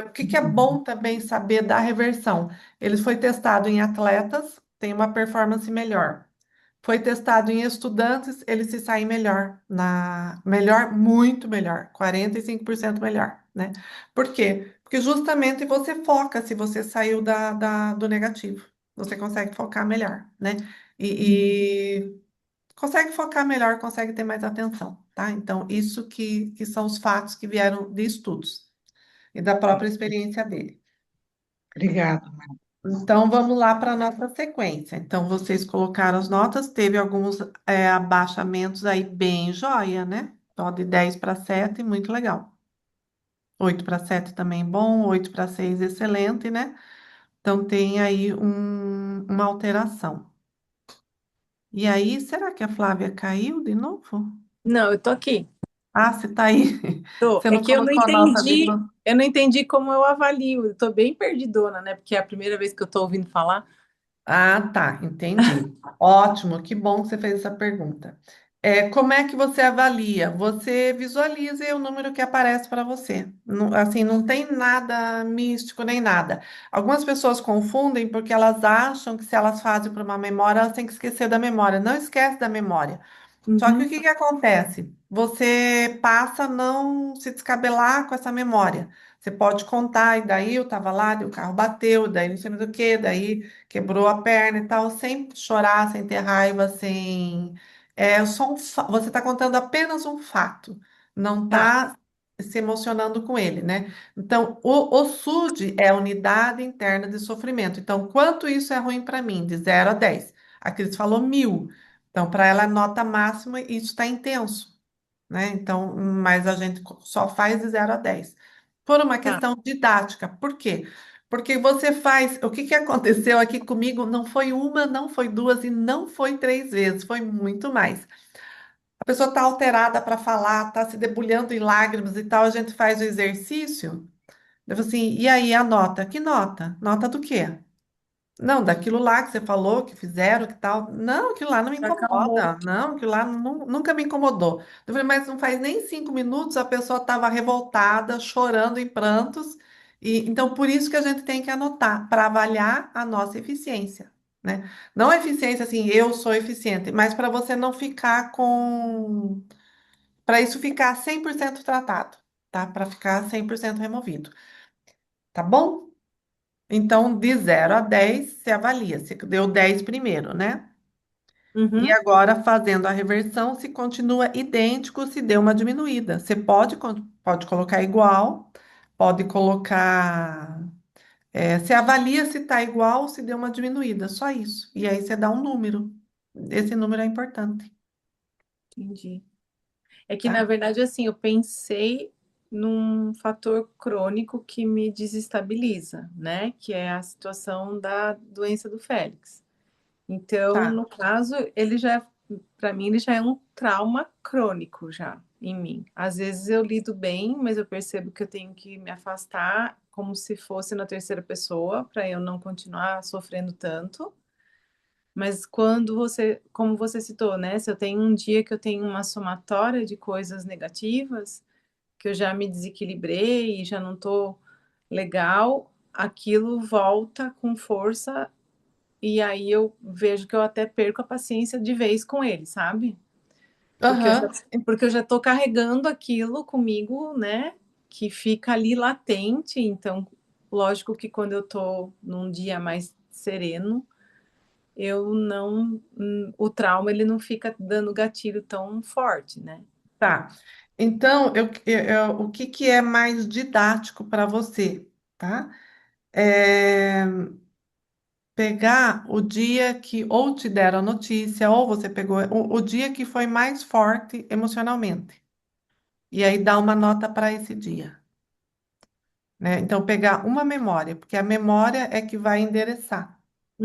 O que que é bom também saber da reversão? Ele foi testado em atletas, tem uma performance melhor. Foi testado em estudantes, ele se sai melhor, muito melhor, 45% melhor, né? Por quê? Porque justamente você foca se você saiu do negativo. Você consegue focar melhor, né? E consegue focar melhor, consegue ter mais atenção, tá? Então, isso que são os fatos que vieram de estudos e da própria experiência dele. Obrigada. Então, vamos lá para a nossa sequência. Então, vocês colocaram as notas, teve alguns abaixamentos aí bem joia, né? Ó, de 10 para 7, muito legal. 8 para 7 também bom, 8 para 6 excelente, né? Então, tem aí uma alteração. E aí, será que a Flávia caiu de novo? Não, eu tô aqui. Ah, você tá aí. Tô. Você É não que colocou a nota de... eu não entendi como eu avalio. Eu tô bem perdidona, né? Porque é a primeira vez que eu tô ouvindo falar. Ah, tá, entendi. Ótimo, que bom que você fez essa pergunta. Como é que você avalia? Você visualiza o número que aparece para você. Assim, não tem nada místico nem nada. Algumas pessoas confundem porque elas acham que se elas fazem para uma memória, elas têm que esquecer da memória. Não esquece da memória. Só que o Uhum. que que acontece? Você passa a não se descabelar com essa memória. Você pode contar, e daí eu estava lá, daí o carro bateu, daí não sei mais o quê, daí quebrou a perna e tal, sem chorar, sem ter raiva, sem. Você está contando apenas um fato, não Tá, está se emocionando com ele, né? Então, o SUD é a unidade interna de sofrimento. Então, quanto isso é ruim para mim? De 0 a 10. A Cris falou 1.000. Então, para ela, nota máxima, isso está intenso, né? Então, mas a gente só faz de 0 a 10. Por uma tá. questão didática. Por quê? Porque você faz. O que que aconteceu aqui comigo não foi uma, não foi duas e não foi 3 vezes, foi muito mais. A pessoa está alterada para falar, está se debulhando em lágrimas e tal, a gente faz o exercício. Eu falo assim, e aí a nota? Que nota? Nota do quê? Não, daquilo lá que você falou, que fizeram, que tal. Não, aquilo lá não me Acalmou. incomoda. Não, aquilo lá nunca me incomodou. Eu falei, mas não faz nem 5 minutos, a pessoa estava revoltada, chorando em prantos. Então, por isso que a gente tem que anotar, para avaliar a nossa eficiência, né? Não a eficiência assim, eu sou eficiente, mas para você não ficar com. Para isso ficar 100% tratado, tá? Para ficar 100% removido. Tá bom? Então, de 0 a 10, você avalia. Você deu 10 primeiro, né? E Uhum. agora, fazendo a reversão, se continua idêntico, se deu uma diminuída. Você pode colocar igual, pode colocar Você avalia se está igual ou se deu uma diminuída, só isso. E aí você dá um número. Esse número é importante, Entendi. É que, na tá? verdade, assim, eu pensei num fator crônico que me desestabiliza, né? Que é a situação da doença do Félix. Então, Tá. no caso, para mim, ele já é um trauma crônico já em mim. Às vezes eu lido bem, mas eu percebo que eu tenho que me afastar como se fosse na terceira pessoa, para eu não continuar sofrendo tanto. Mas quando você, como você citou, né? Se eu tenho um dia que eu tenho uma somatória de coisas negativas, que eu já me desequilibrei e já não tô legal, aquilo volta com força e aí eu vejo que eu até perco a paciência de vez com ele, sabe? Porque eu já, Aham. porque eu já tô carregando aquilo comigo, né? Que fica ali latente. Então, lógico que quando eu tô num dia mais sereno, eu não, o trauma ele não fica dando gatilho tão forte, né? Tá. Então, o que que é mais didático para você, tá? É pegar o dia que ou te deram a notícia, ou você pegou o dia que foi mais forte emocionalmente. E aí dá uma nota para esse dia, né? Então, pegar uma memória, porque a memória é que vai endereçar,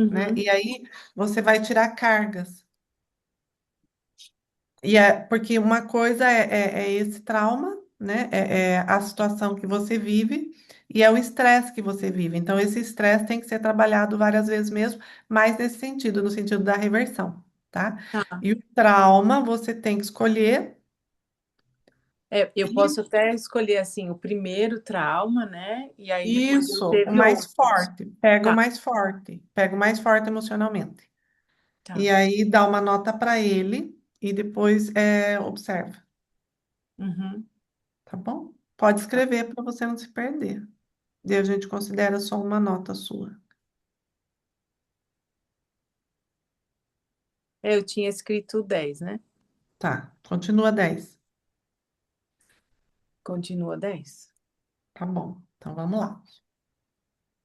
né? Uhum, E aí você vai tirar cargas. E é porque uma coisa é esse trauma, né? É a situação que você vive e é o estresse que você vive. Então, esse estresse tem que ser trabalhado várias vezes mesmo, mas nesse sentido, no sentido da reversão, tá? tá. E o trauma você tem que escolher Eu e posso até escolher assim o primeiro trauma, né? E aí depois ele isso, o teve mais outros. forte. Tá, Pega o mais forte emocionalmente. E tá. aí dá uma nota para ele e depois observa, Uhum, tá bom? Pode tá. escrever para você não se perder. E a gente considera só uma nota sua. Eu tinha escrito 10, né? Tá, continua 10. Continua 10. Tá bom, então vamos lá.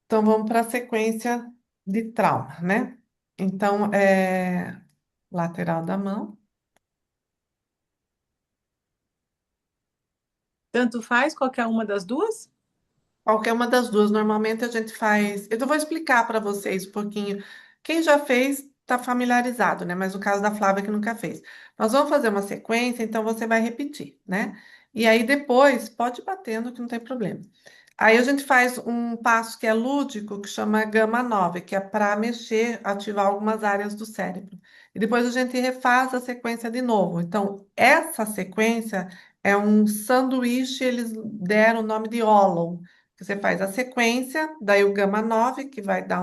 Então vamos para a sequência de trauma, né? Então, lateral da mão. Tanto faz qualquer uma das duas? Qualquer uma das duas, normalmente a gente faz. Eu vou explicar para vocês um pouquinho. Quem já fez está familiarizado, né? Mas o caso da Flávia que nunca fez. Nós vamos fazer uma sequência, então você vai repetir, né? E aí depois pode ir batendo que não tem problema. Aí a gente faz um passo que é lúdico, que chama gama 9, que é para mexer, ativar algumas áreas do cérebro. E depois a gente refaz a sequência de novo. Então, essa sequência é um sanduíche, eles deram o nome de Hollow. Você faz a sequência, daí o gama 9 que vai dar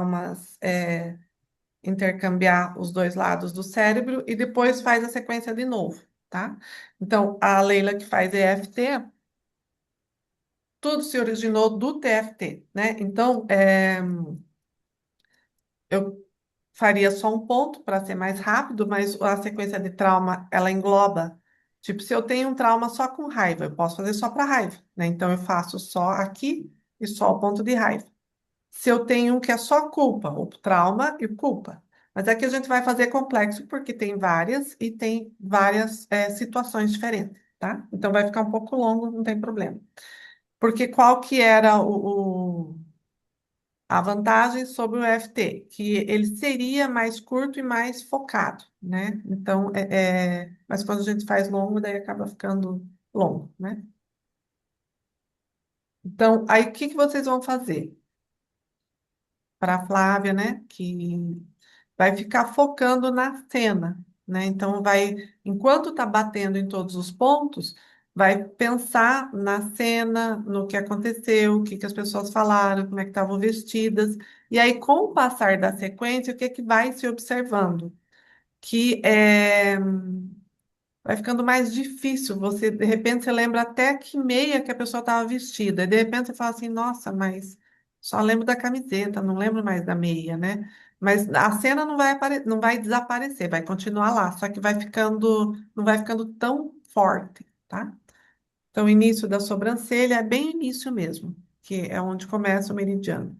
intercambiar os dois lados do cérebro, e depois faz a sequência de novo, tá? Então, a Leila que faz EFT, tudo se originou do TFT, né? Então, eu faria só um ponto para ser mais rápido, mas a sequência de trauma, ela engloba. Tipo, se eu tenho um trauma só com raiva, eu posso fazer só para raiva, né? Então, eu faço só aqui e só o ponto de raiva. Se eu tenho um que é só culpa, o trauma e culpa. Mas aqui a gente vai fazer complexo porque tem várias e tem várias situações diferentes, tá? Então vai ficar um pouco longo, não tem problema. Porque qual que era a vantagem sobre o FT? Que ele seria mais curto e mais focado, né? Então, mas quando a gente faz longo, daí acaba ficando longo, né? Então, aí o que que vocês vão fazer? Para a Flávia, né? Que vai ficar focando na cena, né? Então vai, enquanto está batendo em todos os pontos, vai pensar na cena, no que aconteceu, o que que as pessoas falaram, como é que estavam vestidas, e aí com o passar da sequência, o que é que vai se observando? Que vai ficando mais difícil. Você, de repente, você lembra até que meia que a pessoa estava vestida. E de repente você fala assim, nossa, mas só lembro da camiseta, não lembro mais da meia, né? Mas a cena não vai desaparecer, vai continuar lá, só que vai ficando, não vai ficando tão forte, tá? Então, o início da sobrancelha é bem início mesmo, que é onde começa o meridiano.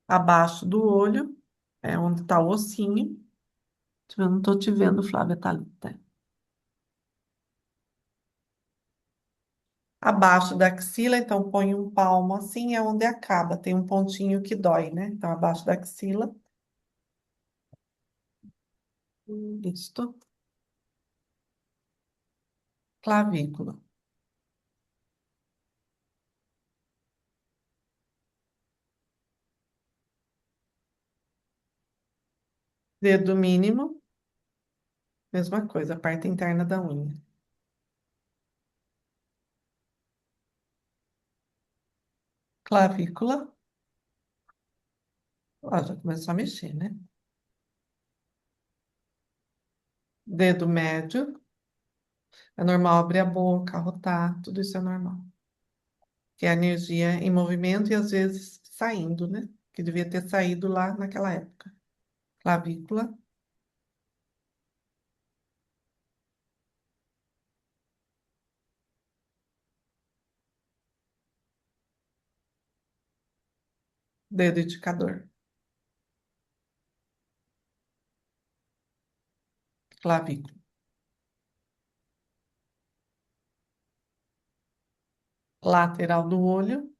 Abaixo do olho, é onde está o ossinho. Eu não estou te vendo, Flávia Thalita. Abaixo da axila, então põe um palmo assim, é onde acaba. Tem um pontinho que dói, né? Então, abaixo da axila. Isto. Clavícula. Dedo mínimo, mesma coisa, a parte interna da unha. Clavícula. Ó, já começou a mexer, né? Dedo médio. É normal abrir a boca, arrotar, tudo isso é normal. Que é a energia em movimento e às vezes saindo, né? Que devia ter saído lá naquela época. Clavícula, dedo indicador. Clavícula. Lateral do olho,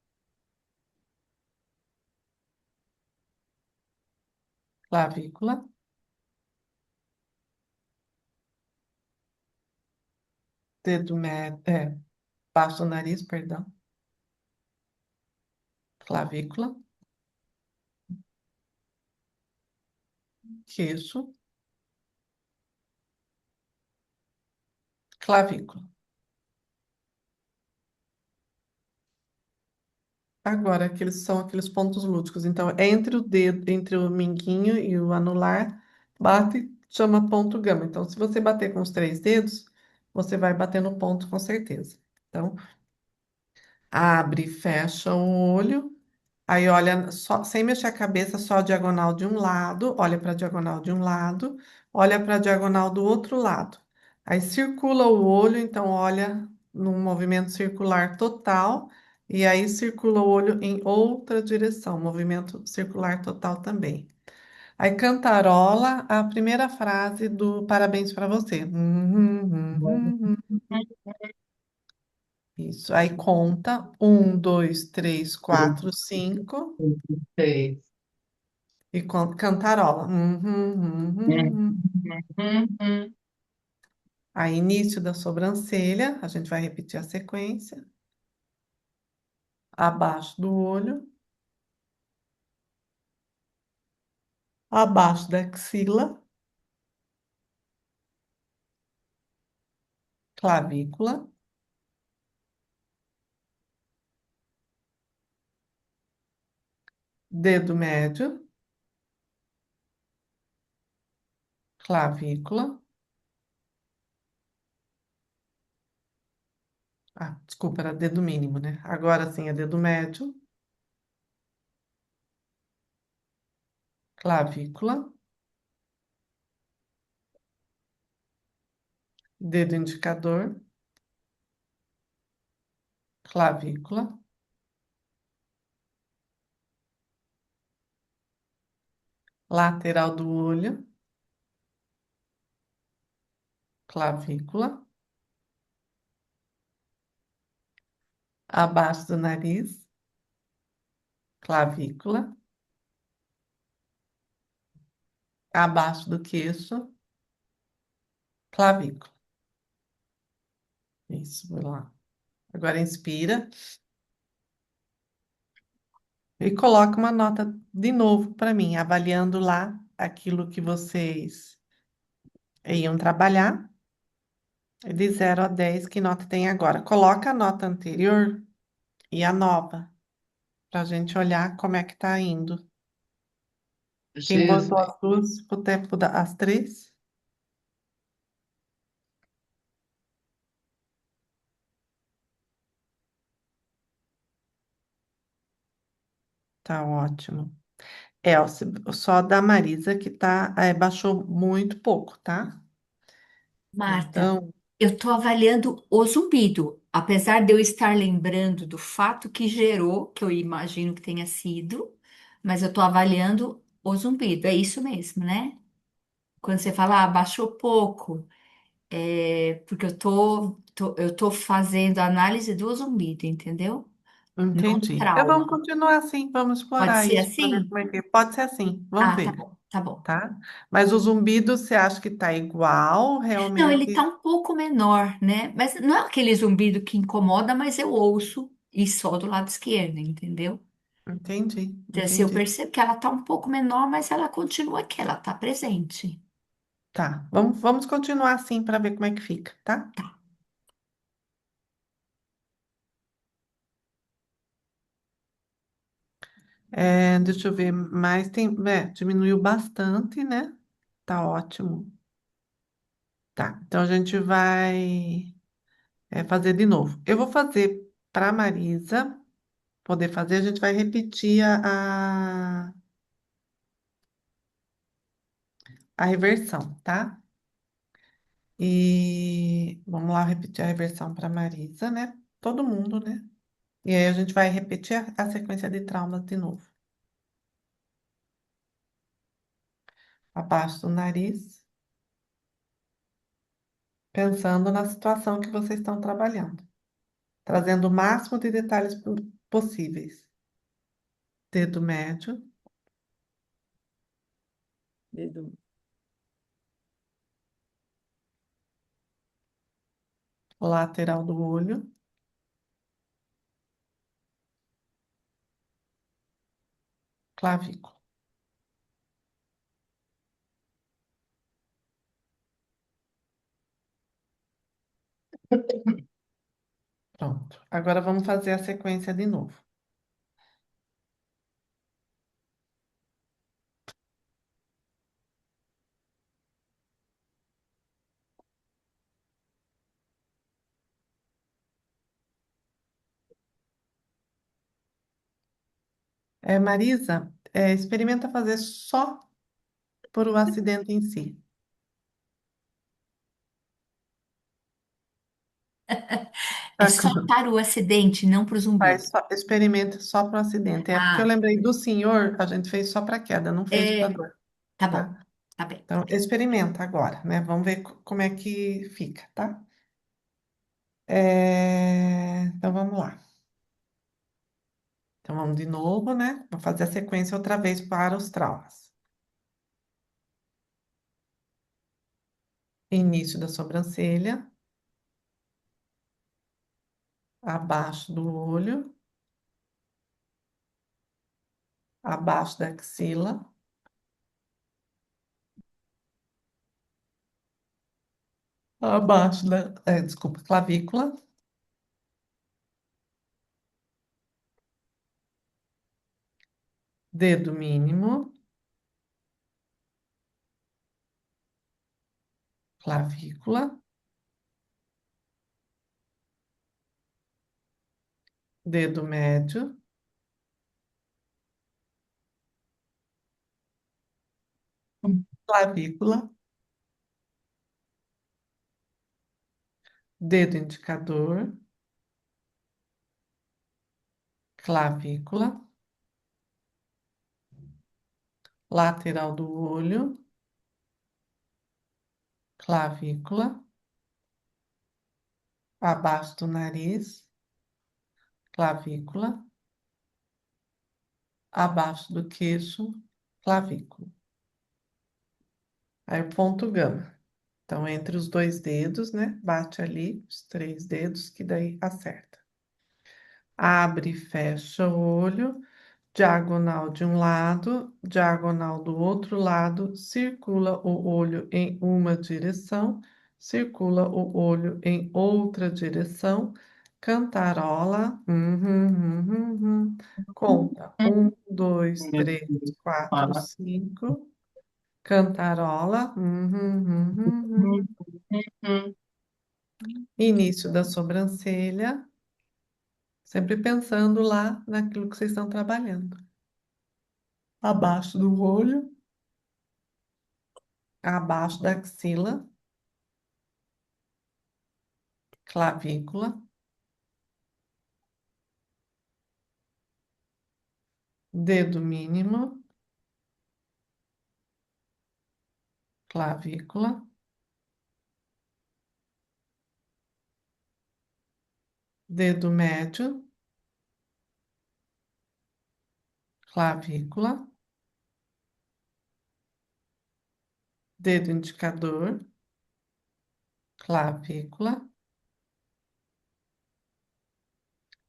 clavícula. Dedo médio, baixo do nariz, perdão. Clavícula, queixo, clavícula. Agora, aqueles são aqueles pontos lúdicos. Então, entre o dedo, entre o mindinho e o anular, bate, chama ponto gama. Então, se você bater com os três dedos, você vai bater no ponto com certeza. Então, abre e fecha o olho. Aí olha só, sem mexer a cabeça, só a diagonal de um lado, olha para a diagonal de um lado, olha para a diagonal do outro lado. Aí circula o olho, então olha num movimento circular total, e aí circula o olho em outra direção, movimento circular total também. Aí cantarola a primeira frase do parabéns para você. Isso. Aí conta um, dois, três, quatro, cinco. Sei. E cantarola. Uhum. Aí, início da sobrancelha, a gente vai repetir a sequência. Abaixo do olho, abaixo da axila, clavícula, dedo médio, clavícula. Ah, desculpa, era dedo mínimo, né? Agora sim é dedo médio, clavícula, dedo indicador, clavícula. Lateral do olho, clavícula, abaixo do nariz, clavícula, abaixo do queixo, clavícula. Isso, vai lá. Agora inspira e coloca uma nota de novo para mim, avaliando lá aquilo que vocês iam trabalhar. De 0 a 10, que nota tem agora? Coloca a nota anterior e a nova, para a gente olhar como é que tá indo. Quem Jesus. botou as duas, puder mudar as três, tá ótimo. Elce, só da Marisa que tá, baixou muito pouco, tá? Marta, Então, eu estou avaliando o zumbido, apesar de eu estar lembrando do fato que gerou, que eu imagino que tenha sido, mas eu estou avaliando o zumbido, é isso mesmo, né? Quando você fala, baixou pouco, porque eu tô fazendo a análise do zumbido, entendeu? Não do Entendi. Então vamos trauma. continuar assim, vamos Pode explorar ser isso para ver assim? como é que é. Pode ser assim, vamos Ah, tá ver, bom, tá bom. tá? Mas o zumbido, você acha que está igual Não, ele tá realmente? um pouco menor, né? Mas não é aquele zumbido que incomoda, mas eu ouço e só do lado esquerdo, entendeu? Entendi, Então, assim, eu entendi. percebo que ela tá um pouco menor, mas ela continua aqui, ela tá presente. Tá, vamos continuar assim para ver como é que fica, tá? Tá. Deixa eu ver, mas diminuiu bastante, né? Tá ótimo. Tá, então a gente vai fazer de novo. Eu vou fazer para Marisa poder fazer, a gente vai repetir a reversão, tá? E vamos lá repetir a reversão para Marisa, né? Todo mundo, né? E aí a gente vai repetir a sequência de traumas de novo. Abaixo do nariz, pensando na situação que vocês estão trabalhando, trazendo o máximo de detalhes possíveis. Dedo médio, Dedo. lateral do olho, clavícula. Pronto. Agora vamos fazer a sequência de novo. Marisa, experimenta fazer só por o acidente em si. É Tá, só para o acidente, não para o zumbido. experimenta só para o acidente. É porque eu Ah, lembrei do senhor, a gente fez só para queda, não fez para é, dor, tá bom, tá? tá bem. Então, experimenta agora, né? Vamos ver como é que fica, tá? Então, vamos lá. Então, vamos de novo, né? Vou fazer a sequência outra vez para os traumas. Início da sobrancelha, abaixo do olho, abaixo da axila, desculpa, clavícula, dedo mínimo, clavícula, dedo médio, clavícula, dedo indicador, clavícula, lateral do olho, clavícula, abaixo do nariz, clavícula, abaixo do queixo, clavícula. Aí o ponto gama. Então, entre os dois dedos, né? Bate ali os três dedos, que daí acerta. Abre e fecha o olho, diagonal de um lado, diagonal do outro lado, circula o olho em uma direção, circula o olho em outra direção, cantarola, conta, um, dois, três, quatro, cinco, cantarola, início da sobrancelha, sempre pensando lá naquilo que vocês estão trabalhando. Abaixo do olho, abaixo da axila, clavícula, dedo mínimo, clavícula, dedo médio, clavícula, dedo indicador, clavícula,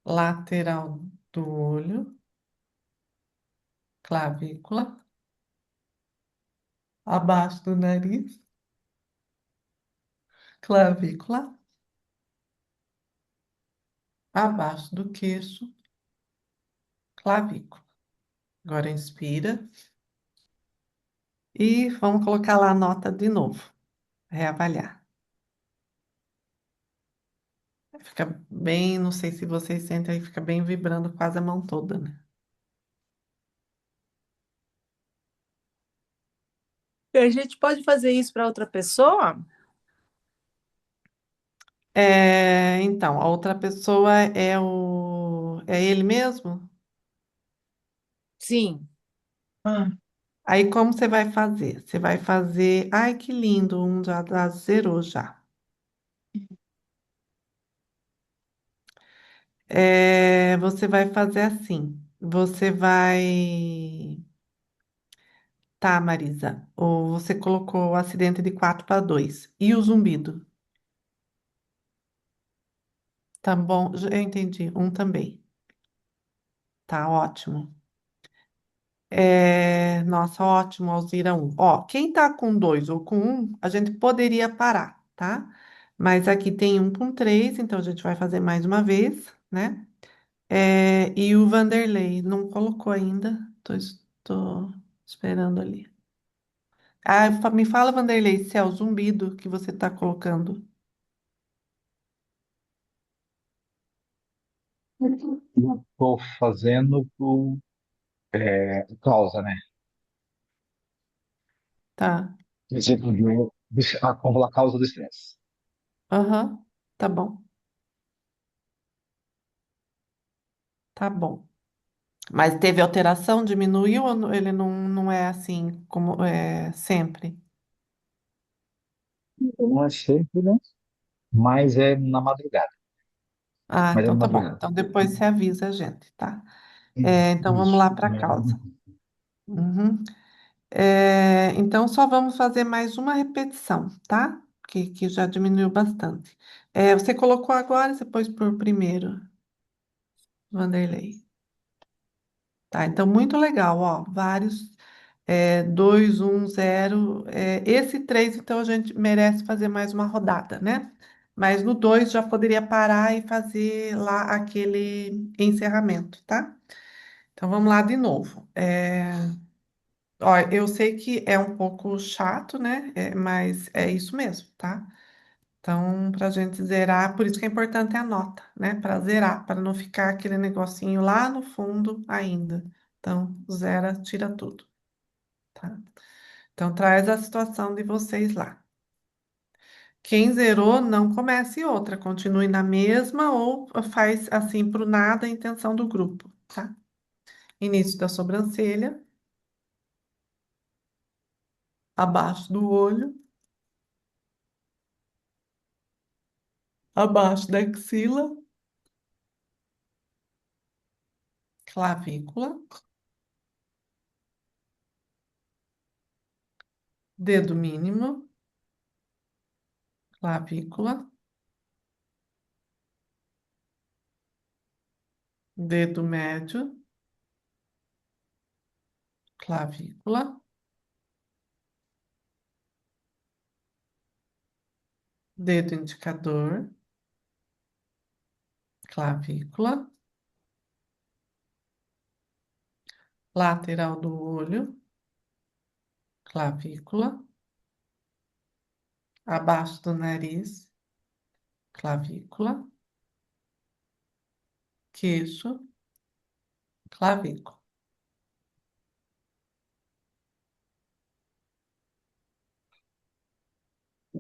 lateral do olho, clavícula, abaixo do nariz, clavícula, abaixo do queixo, clavícula. Agora inspira e vamos colocar lá a nota de novo, reavaliar. Fica bem, não sei se vocês sentem aí, fica bem vibrando quase a mão toda, né? E a gente pode fazer isso para outra pessoa? Então, a outra pessoa é ele mesmo? Sim. Ah, Aí como você vai fazer? Você vai fazer, ai que lindo, um já zerou já. Você vai fazer assim, tá, Marisa, ou você colocou o acidente de 4 para 2 e o zumbido, tá bom? Eu entendi, um também, tá ótimo. Nossa, ótimo, Alzira, um. Ó, quem tá com dois ou com um, a gente poderia parar, tá? Mas aqui tem um com três, então a gente vai fazer mais uma vez, né? E o Vanderlei não colocou ainda, tô esperando ali. Ah, me fala, Vanderlei, se é o zumbido que você tá colocando. Estou fazendo por causa, né? Tá, Exemplo como a causa do estresse. aham, tá bom, tá bom. Mas teve alteração, diminuiu ou ele não é assim como é sempre? Não é sempre, né? Mas é na madrugada. Ah, Mas é então na tá bom. madrugada. Então depois você avisa a gente, tá? Então vamos Isso. lá para a causa. Uhum. Então só vamos fazer mais uma repetição, tá? Que já diminuiu bastante. Você colocou agora, você pôs por primeiro, Vanderlei. Tá, então muito legal, ó. Vários, 2, 1, 0. Esse 3, então a gente merece fazer mais uma rodada, né? Mas no 2 já poderia parar e fazer lá aquele encerramento, tá? Então vamos lá de novo. Ó, eu sei que é um pouco chato, né? Mas é isso mesmo, tá? Então, para a gente zerar, por isso que é importante a nota, né? Para zerar, para não ficar aquele negocinho lá no fundo ainda. Então, zera, tira tudo, tá? Então, traz a situação de vocês lá. Quem zerou, não comece outra, continue na mesma ou faz assim pro nada a intenção do grupo, tá? Início da sobrancelha, abaixo do olho, abaixo da axila, clavícula, dedo mínimo, clavícula, dedo médio, clavícula, dedo indicador, clavícula, lateral do olho, clavícula, abaixo do nariz, clavícula, queixo, clavícula.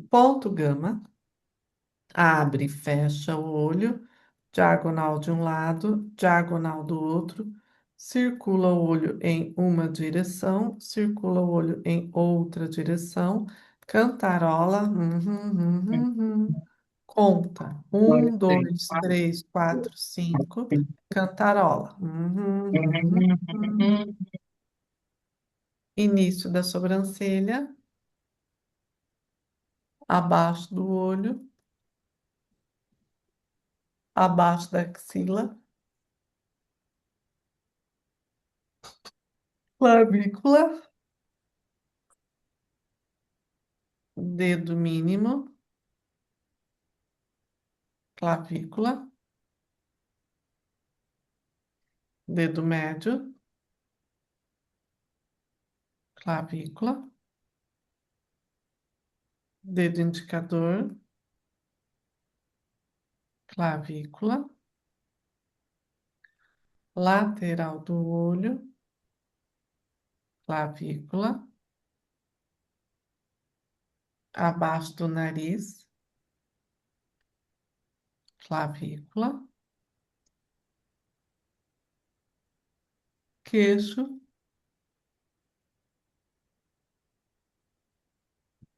Ponto gama, abre e fecha o olho, diagonal de um lado, diagonal do outro, circula o olho em uma direção, circula o olho em outra direção, cantarola, conta, Dois, um, três, dois, quatro, três, quatro, cinco, cinco. cantarola, início da sobrancelha, abaixo do olho, abaixo da axila, clavícula, dedo mínimo, clavícula, dedo médio, clavícula, dedo indicador, clavícula, lateral do olho, clavícula, abaixo do nariz, clavícula, queixo,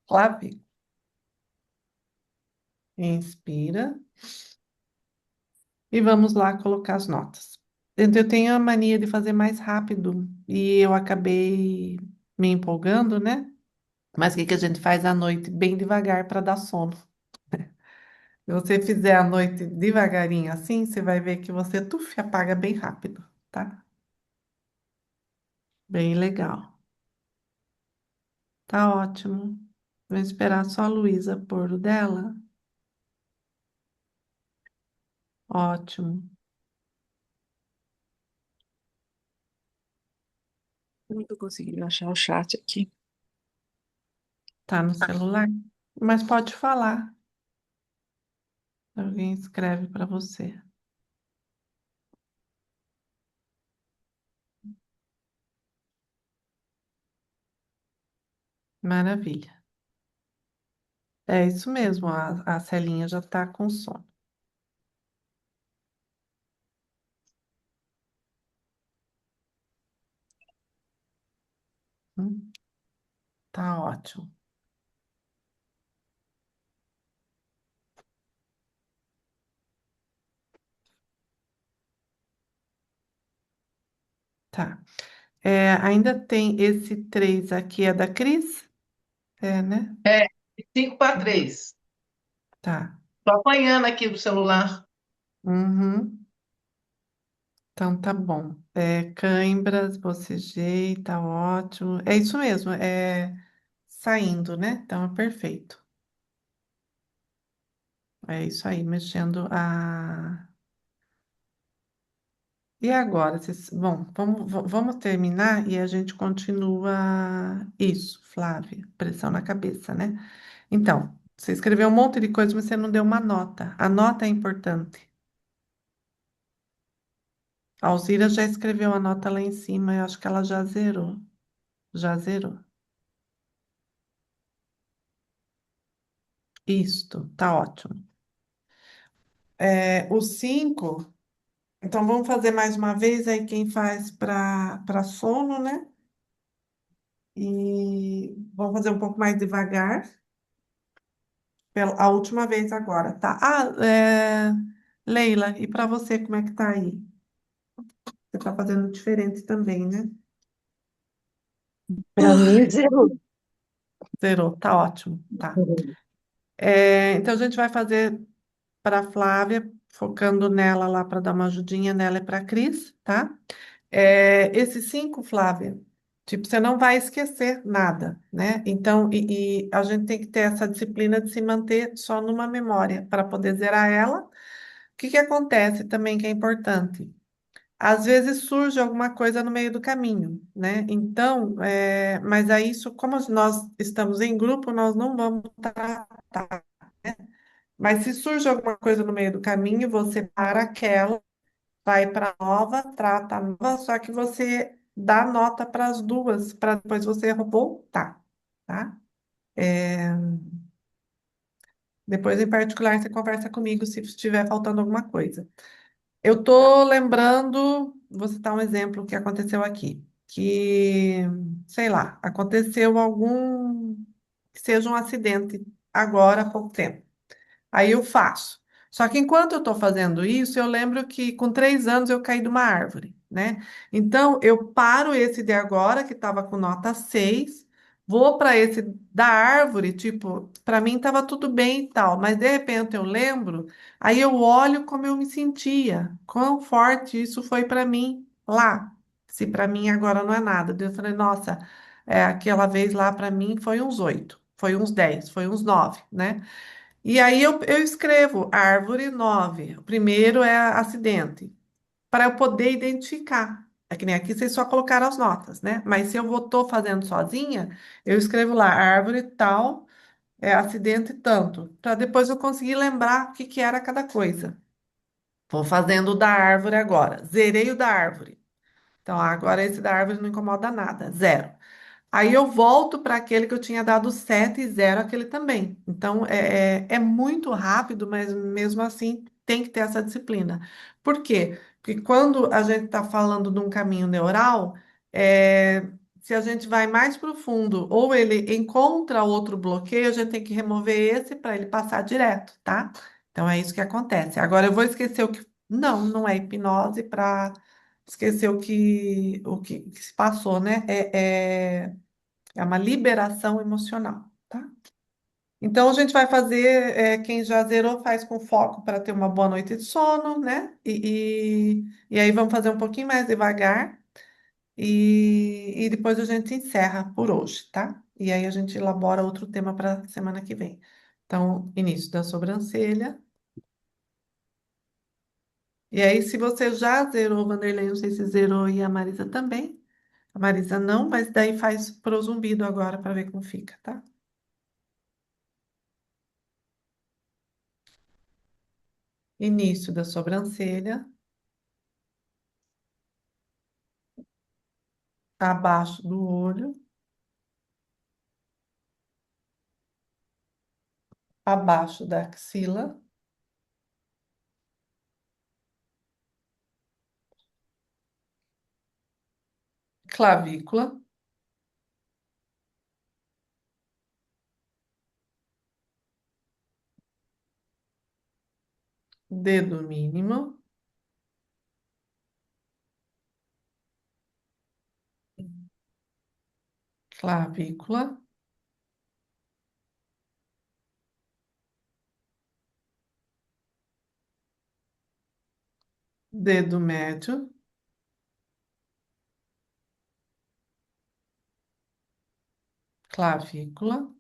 clavícula. Inspira e vamos lá colocar as notas. Eu tenho a mania de fazer mais rápido e eu acabei me empolgando, né? Mas o que que a gente faz à noite? Bem devagar para dar sono. Se você fizer à noite devagarinho assim, você vai ver que você tuf, apaga bem rápido, tá? Bem legal. Tá ótimo. Vou esperar só a Luísa pôr o dela. Ótimo. Não tô conseguindo achar o chat aqui. Tá no celular? Mas pode falar. Alguém escreve para você. Maravilha. É isso mesmo, a Celinha já tá com sono. Hum, Tá ótimo. Tá. Ainda tem esse 3 aqui, é da Cris? É, né? É, 5 para 3. Tá. Tô apanhando aqui do celular. Uhum. Então tá bom. Cãibras, bocejei, tá ótimo. É isso mesmo, saindo, né? Então é perfeito. É isso aí, mexendo a. E agora? Bom, vamos terminar e a gente continua isso, Flávia. Pressão na cabeça, né? Então, você escreveu um monte de coisa, mas você não deu uma nota. A nota é importante. A Alzira já escreveu a nota lá em cima, eu acho que ela já zerou. Já zerou. Isto, tá ótimo. O 5, então vamos fazer mais uma vez aí quem faz para sono, né? E vamos fazer um pouco mais devagar. A última vez agora, tá? Leila, e para você, como é que tá aí? Você tá fazendo diferente também, né? Para mim, zero. Zerou, tá ótimo, tá. Então a gente vai fazer para a Flávia, focando nela lá para dar uma ajudinha nela e para a Cris, tá? Esses 5, Flávia, tipo, você não vai esquecer nada, né? Então, e a gente tem que ter essa disciplina de se manter só numa memória para poder zerar ela. O que que acontece também que é importante? Às vezes surge alguma coisa no meio do caminho, né? Então, mas aí isso, como nós estamos em grupo, nós não vamos tratar. Mas se surge alguma coisa no meio do caminho, você para aquela, vai para a nova, trata a nova, só que você dá nota para as duas, para depois você voltar, tá? É, Depois, em particular, você conversa comigo se estiver faltando alguma coisa. Eu tô lembrando vou citar um exemplo que aconteceu aqui, que, sei lá, aconteceu algum, que seja um acidente agora há pouco tempo. Aí eu faço. Só que enquanto eu estou fazendo isso, eu lembro que com 3 anos eu caí de uma árvore, né? Então eu paro esse de agora, que estava com nota 6, vou para esse da árvore, tipo, para mim estava tudo bem e tal, mas de repente eu lembro, aí eu olho como eu me sentia, quão forte isso foi para mim lá. Se para mim agora não é nada. Daí eu falei, nossa, aquela vez lá para mim foi uns 8, foi uns 10, foi uns 9, né? E aí eu escrevo árvore 9. O primeiro é acidente, para eu poder identificar. É que nem aqui vocês só colocaram as notas, né? Mas se eu vou tô fazendo sozinha, eu escrevo lá árvore tal, acidente tanto, para depois eu conseguir lembrar o que que era cada coisa. Vou fazendo o da árvore agora. Zerei o da árvore. Então, agora esse da árvore não incomoda nada, zero. Aí eu volto para aquele que eu tinha dado 7 e 0 aquele também. Então é muito rápido, mas mesmo assim tem que ter essa disciplina. Por quê? Porque quando a gente está falando de um caminho neural, é, se a gente vai mais profundo ou ele encontra outro bloqueio, a gente tem que remover esse para ele passar direto, tá? Então é isso que acontece. Agora eu vou esquecer o que. Não, não é hipnose para esquecer o que se passou, né? É uma liberação emocional, tá? Então, a gente vai fazer, quem já zerou, faz com foco para ter uma boa noite de sono, né? E aí vamos fazer um pouquinho mais devagar e depois a gente encerra por hoje, tá? E aí a gente elabora outro tema para semana que vem. Então, início da sobrancelha. E aí, se você já zerou, Vanderlei, não sei se zerou e a Marisa também. A Marisa não, mas daí faz pro zumbido agora para ver como fica, tá? Início da sobrancelha, abaixo do olho, abaixo da axila, clavícula, dedo mínimo, clavícula, dedo médio, clavícula,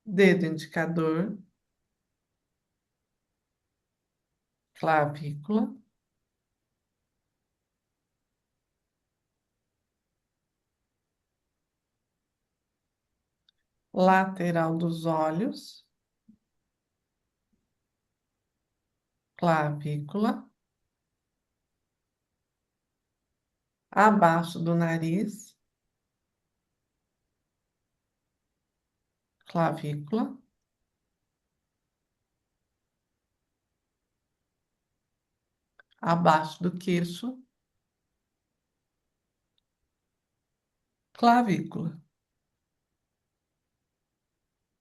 dedo indicador, clavícula, lateral dos olhos, clavícula, abaixo do nariz, clavícula, abaixo do queixo, clavícula,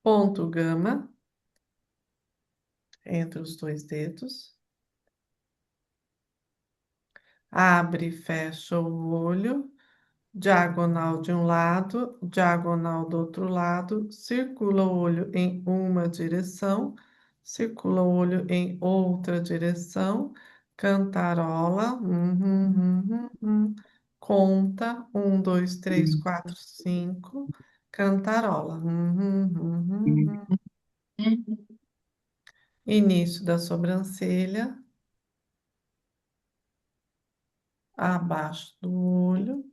ponto gama, entre os dois dedos, abre e fecha o olho, diagonal de um lado, diagonal do outro lado, circula o olho em uma direção, circula o olho em outra direção, cantarola, conta, 1, 2, 3, 4, 5, cantarola, Início da sobrancelha, abaixo do olho,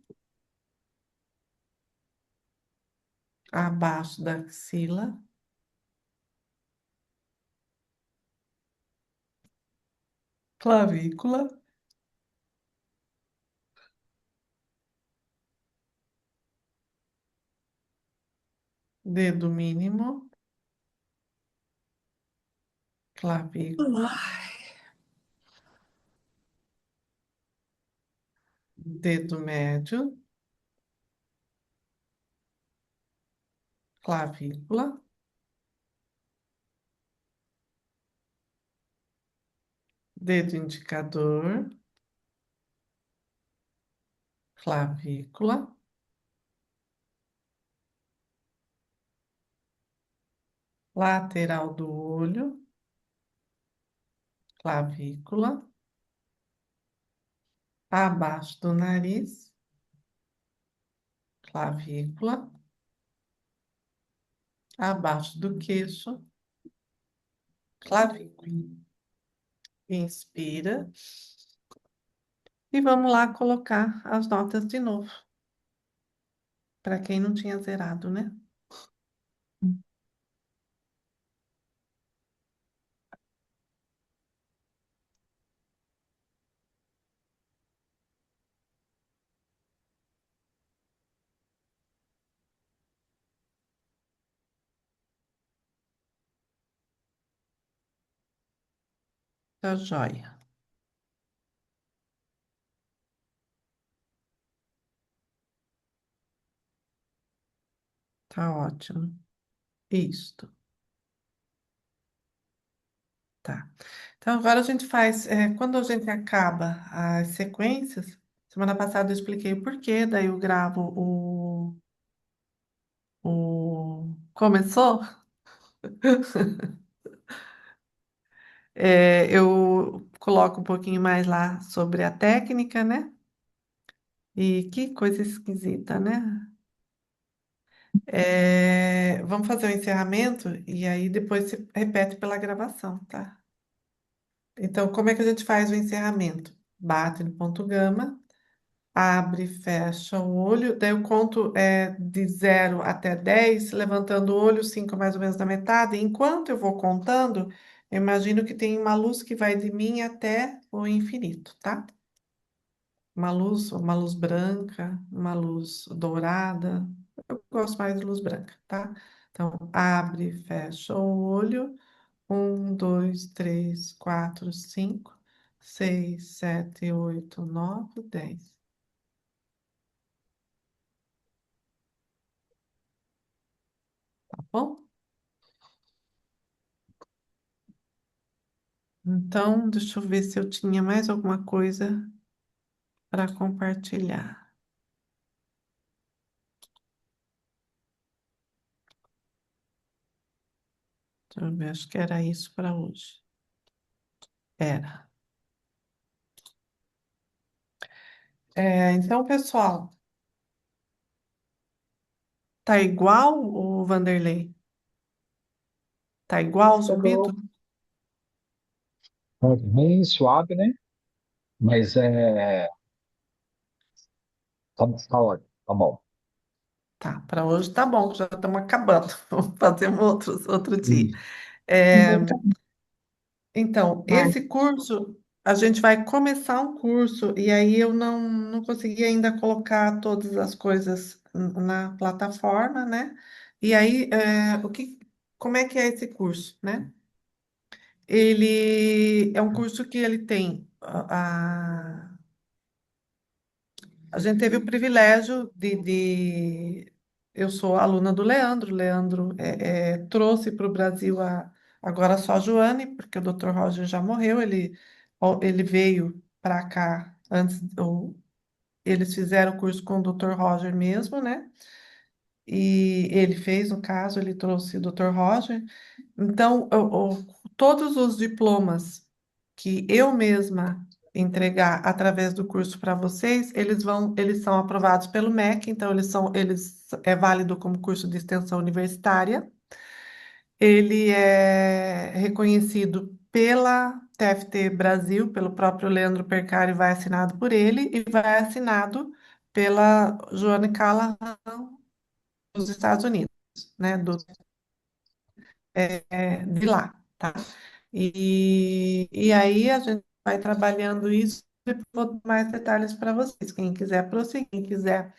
abaixo da axila, clavícula, dedo mínimo, clavícula, dedo médio, clavícula, dedo indicador, clavícula, lateral do olho, clavícula, abaixo do nariz, clavícula, abaixo do queixo, clavícula. Inspira. E vamos lá colocar as notas de novo, para quem não tinha zerado, né? Tá joia. Tá ótimo. Isto. Tá. Então, agora a gente faz, quando a gente acaba as sequências, semana passada eu expliquei o porquê, daí eu gravo Começou? Eu coloco um pouquinho mais lá sobre a técnica, né? E que coisa esquisita, né? Vamos fazer o encerramento e aí depois se repete pela gravação, tá? Então, como é que a gente faz o encerramento? Bate no ponto gama, abre, fecha o olho, daí eu conto de 0 até 10, levantando o olho, 5 mais ou menos na metade. Enquanto eu vou contando, eu imagino que tem uma luz que vai de mim até o infinito, tá? Uma luz branca, uma luz dourada. Eu gosto mais de luz branca, tá? Então, abre, fecha o olho. 1, 2, 3, 4, 5, 6, 7, 8, 9, 10. Tá bom? Então, deixa eu ver se eu tinha mais alguma coisa para compartilhar. Deixa eu ver, acho que era isso para hoje. Era. Então, pessoal, tá igual o Vanderlei? Tá igual o zumbido? Chegou. É bem suave, né? Mas tá ótimo, tá bom. Tá, para hoje tá bom, já estamos acabando. Vamos fazer outro dia. Isso. É, Então, tá, Então, Marta, esse curso, a gente vai começar um curso, e aí eu não consegui ainda colocar todas as coisas na plataforma, né? E aí, como é que é esse curso, né? Ele é um curso que ele tem a gente teve o privilégio eu sou aluna do Leandro. O Leandro trouxe para o Brasil agora só a Joane, porque o Dr. Roger já morreu. Ele veio para cá antes, eles fizeram o curso com o Dr. Roger mesmo, né? E ele fez, no caso, ele trouxe o Dr. Roger. Então, todos os diplomas que eu mesma entregar através do curso para vocês, eles são aprovados pelo MEC, então eles é válido como curso de extensão universitária. Ele é reconhecido pela TFT Brasil, pelo próprio Leandro Percari, vai assinado por ele e vai assinado pela Joane Callahan dos Estados Unidos, né, de lá, tá? E aí a gente vai trabalhando isso e vou dar mais detalhes para vocês. Quem quiser prosseguir, quem quiser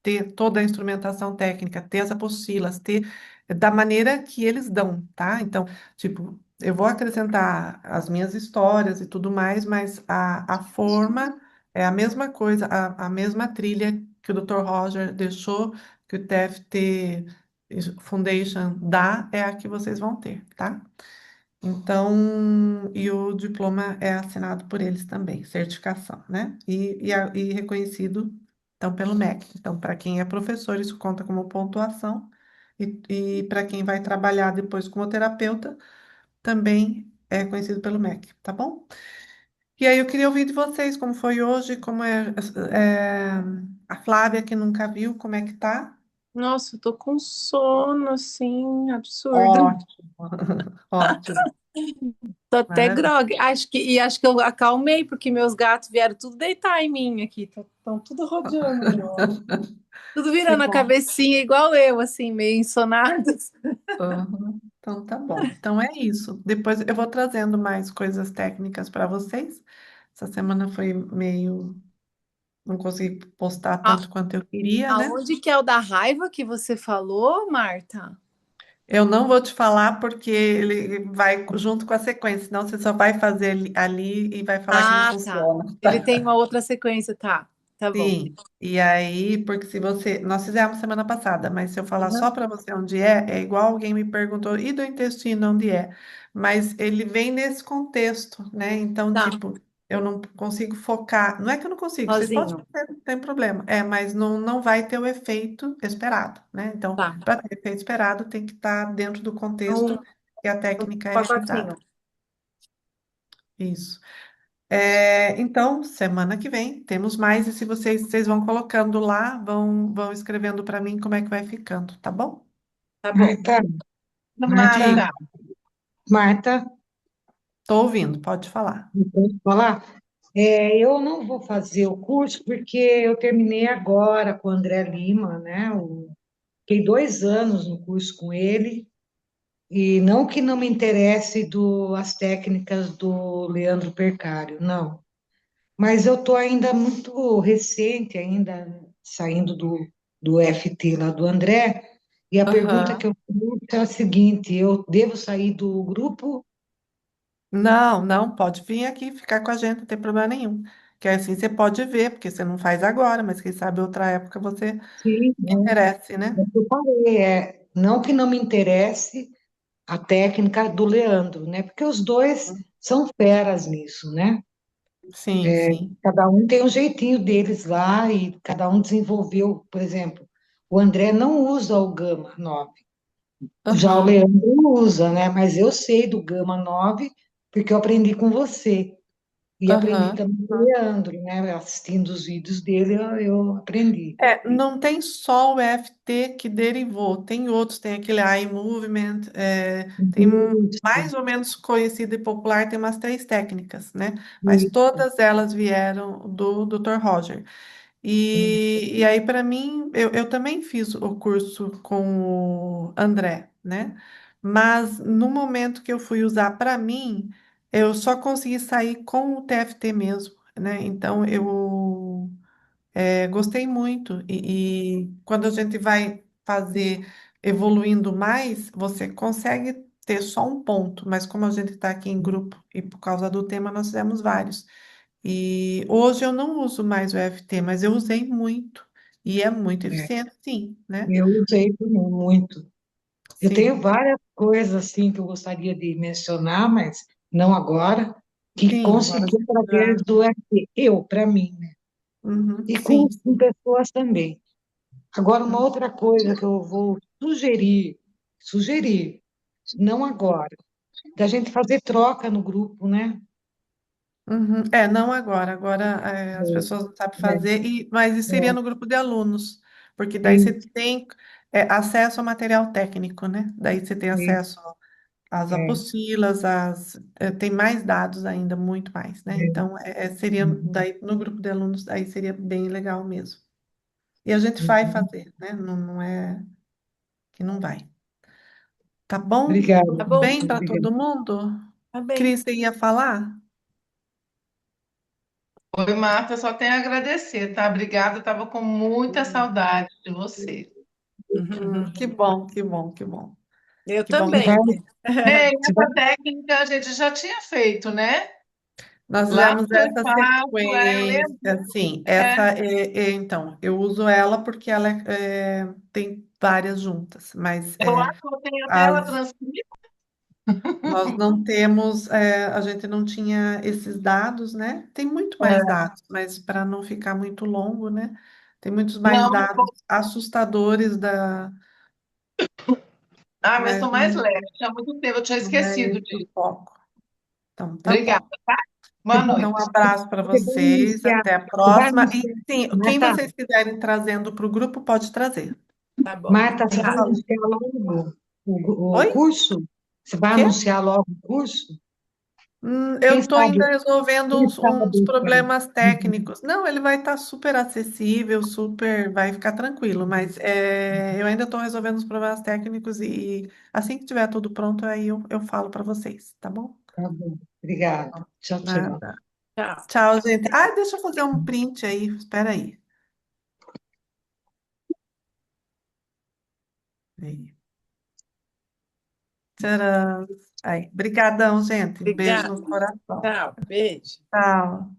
ter toda a instrumentação técnica, ter as apostilas, ter da maneira que eles dão, tá? Então, tipo, eu vou acrescentar as minhas histórias e tudo mais, mas a forma é a mesma coisa, a mesma trilha que o Dr. Roger deixou, que o TFT Foundation dá, é a que vocês vão ter, tá? Então, e o diploma é assinado por eles também, certificação, né? E reconhecido, então, pelo MEC. Então, para quem é professor, isso conta como pontuação, e para quem vai trabalhar depois como terapeuta, também é conhecido pelo MEC, tá bom? E aí eu queria ouvir de vocês como foi hoje, como é, a Flávia que nunca viu, como é que tá? Nossa, eu tô com sono, assim, absurdo. Ótimo, ótimo, Tô até maravilha. grogue. Acho que eu acalmei, porque meus gatos vieram tudo deitar em mim aqui. Estão tudo rodeando meu olho. Tudo Que virando a bom. cabecinha, igual eu, assim, meio ensonados. Uhum. Então tá bom. Então é isso. Depois eu vou trazendo mais coisas técnicas para vocês. Essa semana foi meio. Não consegui postar A- tanto quanto eu queria, né? Aonde que é o da raiva que você falou, Marta? Eu não vou te falar porque ele vai junto com a sequência, senão você só vai fazer ali e vai falar que não Ah, tá. funciona. Ele tem uma outra sequência, tá. Tá bom. Sim, e aí, porque se você. Nós fizemos semana passada, mas se eu falar só Uhum. para você onde é igual alguém me perguntou, e do intestino onde é? Mas ele vem nesse contexto, né? Então, Tá, tipo, eu não consigo focar. Não é que eu não consigo, vocês podem sozinho. fazer, não tem problema. Mas não vai ter o efeito esperado, né? Então, Tá. para ter efeito esperado, tem que estar dentro do Um, contexto que a técnica é pacotinho. aplicada. Isso. Então, semana que vem temos mais, e se vocês vão colocando lá, vão escrevendo para mim como é que vai ficando, tá bom? Tá bom. Marta, Marta, Diga, Marta, Marta, tô ouvindo, pode falar. eu posso falar? Eu não vou fazer o curso porque eu terminei agora com o André Lima, né? Fiquei 2 anos no curso com ele, e não que não me interesse as técnicas do Leandro Percário, não. Mas eu estou ainda muito recente, ainda saindo do FT lá do André, e a pergunta que Aham. eu fiz é a seguinte: eu devo sair do grupo? Não, não, pode vir aqui ficar com a gente, não tem problema nenhum. Que assim você pode ver, porque você não faz agora, mas quem sabe outra época você Sim, né? interesse, né? É o que eu falei, não que não me interesse a técnica do Leandro, né? Porque os dois são feras nisso, né? Sim, sim. Cada um tem um jeitinho deles lá e cada um desenvolveu, por exemplo, o André não usa o Gama 9. Já o Aham, Leandro usa, né? Mas eu sei do Gama 9 porque eu aprendi com você. E aprendi aham. também com o Leandro, né? Assistindo os vídeos dele, eu aprendi. Não tem só o FT que derivou, tem outros, tem aquele Eye Movement, tem Isso, mais ou menos conhecido e popular, tem umas três técnicas, né? Mas isso. todas elas vieram do Dr. Roger. E aí, para mim, eu também fiz o curso com o André, né? Mas no momento que eu fui usar para mim, eu só consegui sair com o TFT mesmo, né? Então, gostei muito. E quando a gente vai fazer evoluindo mais, você consegue ter só um ponto, mas como a gente está aqui em grupo e por causa do tema, nós fizemos vários. E hoje eu não uso mais o EFT, mas eu usei muito. E é muito É, eficiente, sim, né? eu usei também muito. Eu tenho Sim, várias coisas assim que eu gostaria de mencionar, mas não agora, que sim, agora consegui você através já. do FT, eu, para mim, né? Uhum, E sim, com sim. pessoas também. Agora, uma Uhum, outra coisa que eu vou sugerir, não agora, da gente fazer troca no grupo, né? uhum. Não agora. Agora as pessoas não sabem É, fazer, mas isso seria é, no grupo de alunos, porque daí você isso, tem acesso ao material técnico, né? Daí você tem isso, acesso às é, apostilas, tem mais dados ainda, muito mais, né? é, Então, seria uhum, daí no grupo de alunos, aí seria bem legal mesmo. E a gente vai uhum. fazer, né? Não, não é que não vai. Tá bom? Obrigada, Tá Tudo bom, bem para obrigada. todo mundo? tá bem. Cris, você ia falar? oi, Marta, só tenho a agradecer, tá? Obrigada, eu tava com muita saudade de você. Que bom, que bom, que bom. Eu Que bom que Você também. vai, É, você vai, essa técnica a gente já tinha feito, né? nós Lá fizemos no seu essa espaço, eu sequência, lembro. assim, É, então, eu uso ela porque ela tem várias juntas, mas eu acho que eu tenho até ela as, transcrita. nós não temos, a gente não tinha esses dados, né? Tem muito mais É. dados, mas para não ficar muito longo, né? Tem muitos mais Não, dados assustadores mas mas estou mais leve. Tinha muito tempo, eu tinha não é esquecido esse o disso. foco. Então, tá Obrigada, bom. tá? Boa Então, um noite. abraço para você vai vocês, anunciar, até a você vai próxima. E anunciar, sim, quem Marta, vocês quiserem trazendo para o grupo, pode trazer. Tá bom. Marta, você Quem vai falou? anunciar logo o Oi? curso? Você vai Quê? anunciar logo o curso? Eu Quem estou ainda sabe, resolvendo quem uns sabe, problemas Uhum. técnicos. Não, ele vai estar super acessível, super, vai ficar tranquilo, mas eu ainda estou resolvendo os problemas técnicos e assim que tiver tudo pronto, aí eu falo para vocês, tá bom? Tá bom. Obrigada. Tchau, tchau. Nada. Tchau. Tchau, gente. Ah, deixa eu fazer um print aí, espera aí. Aí. Tcharam. Aí. Obrigadão, gente. Beijo Obrigada. no coração. Tchau. Beijo. Tchau.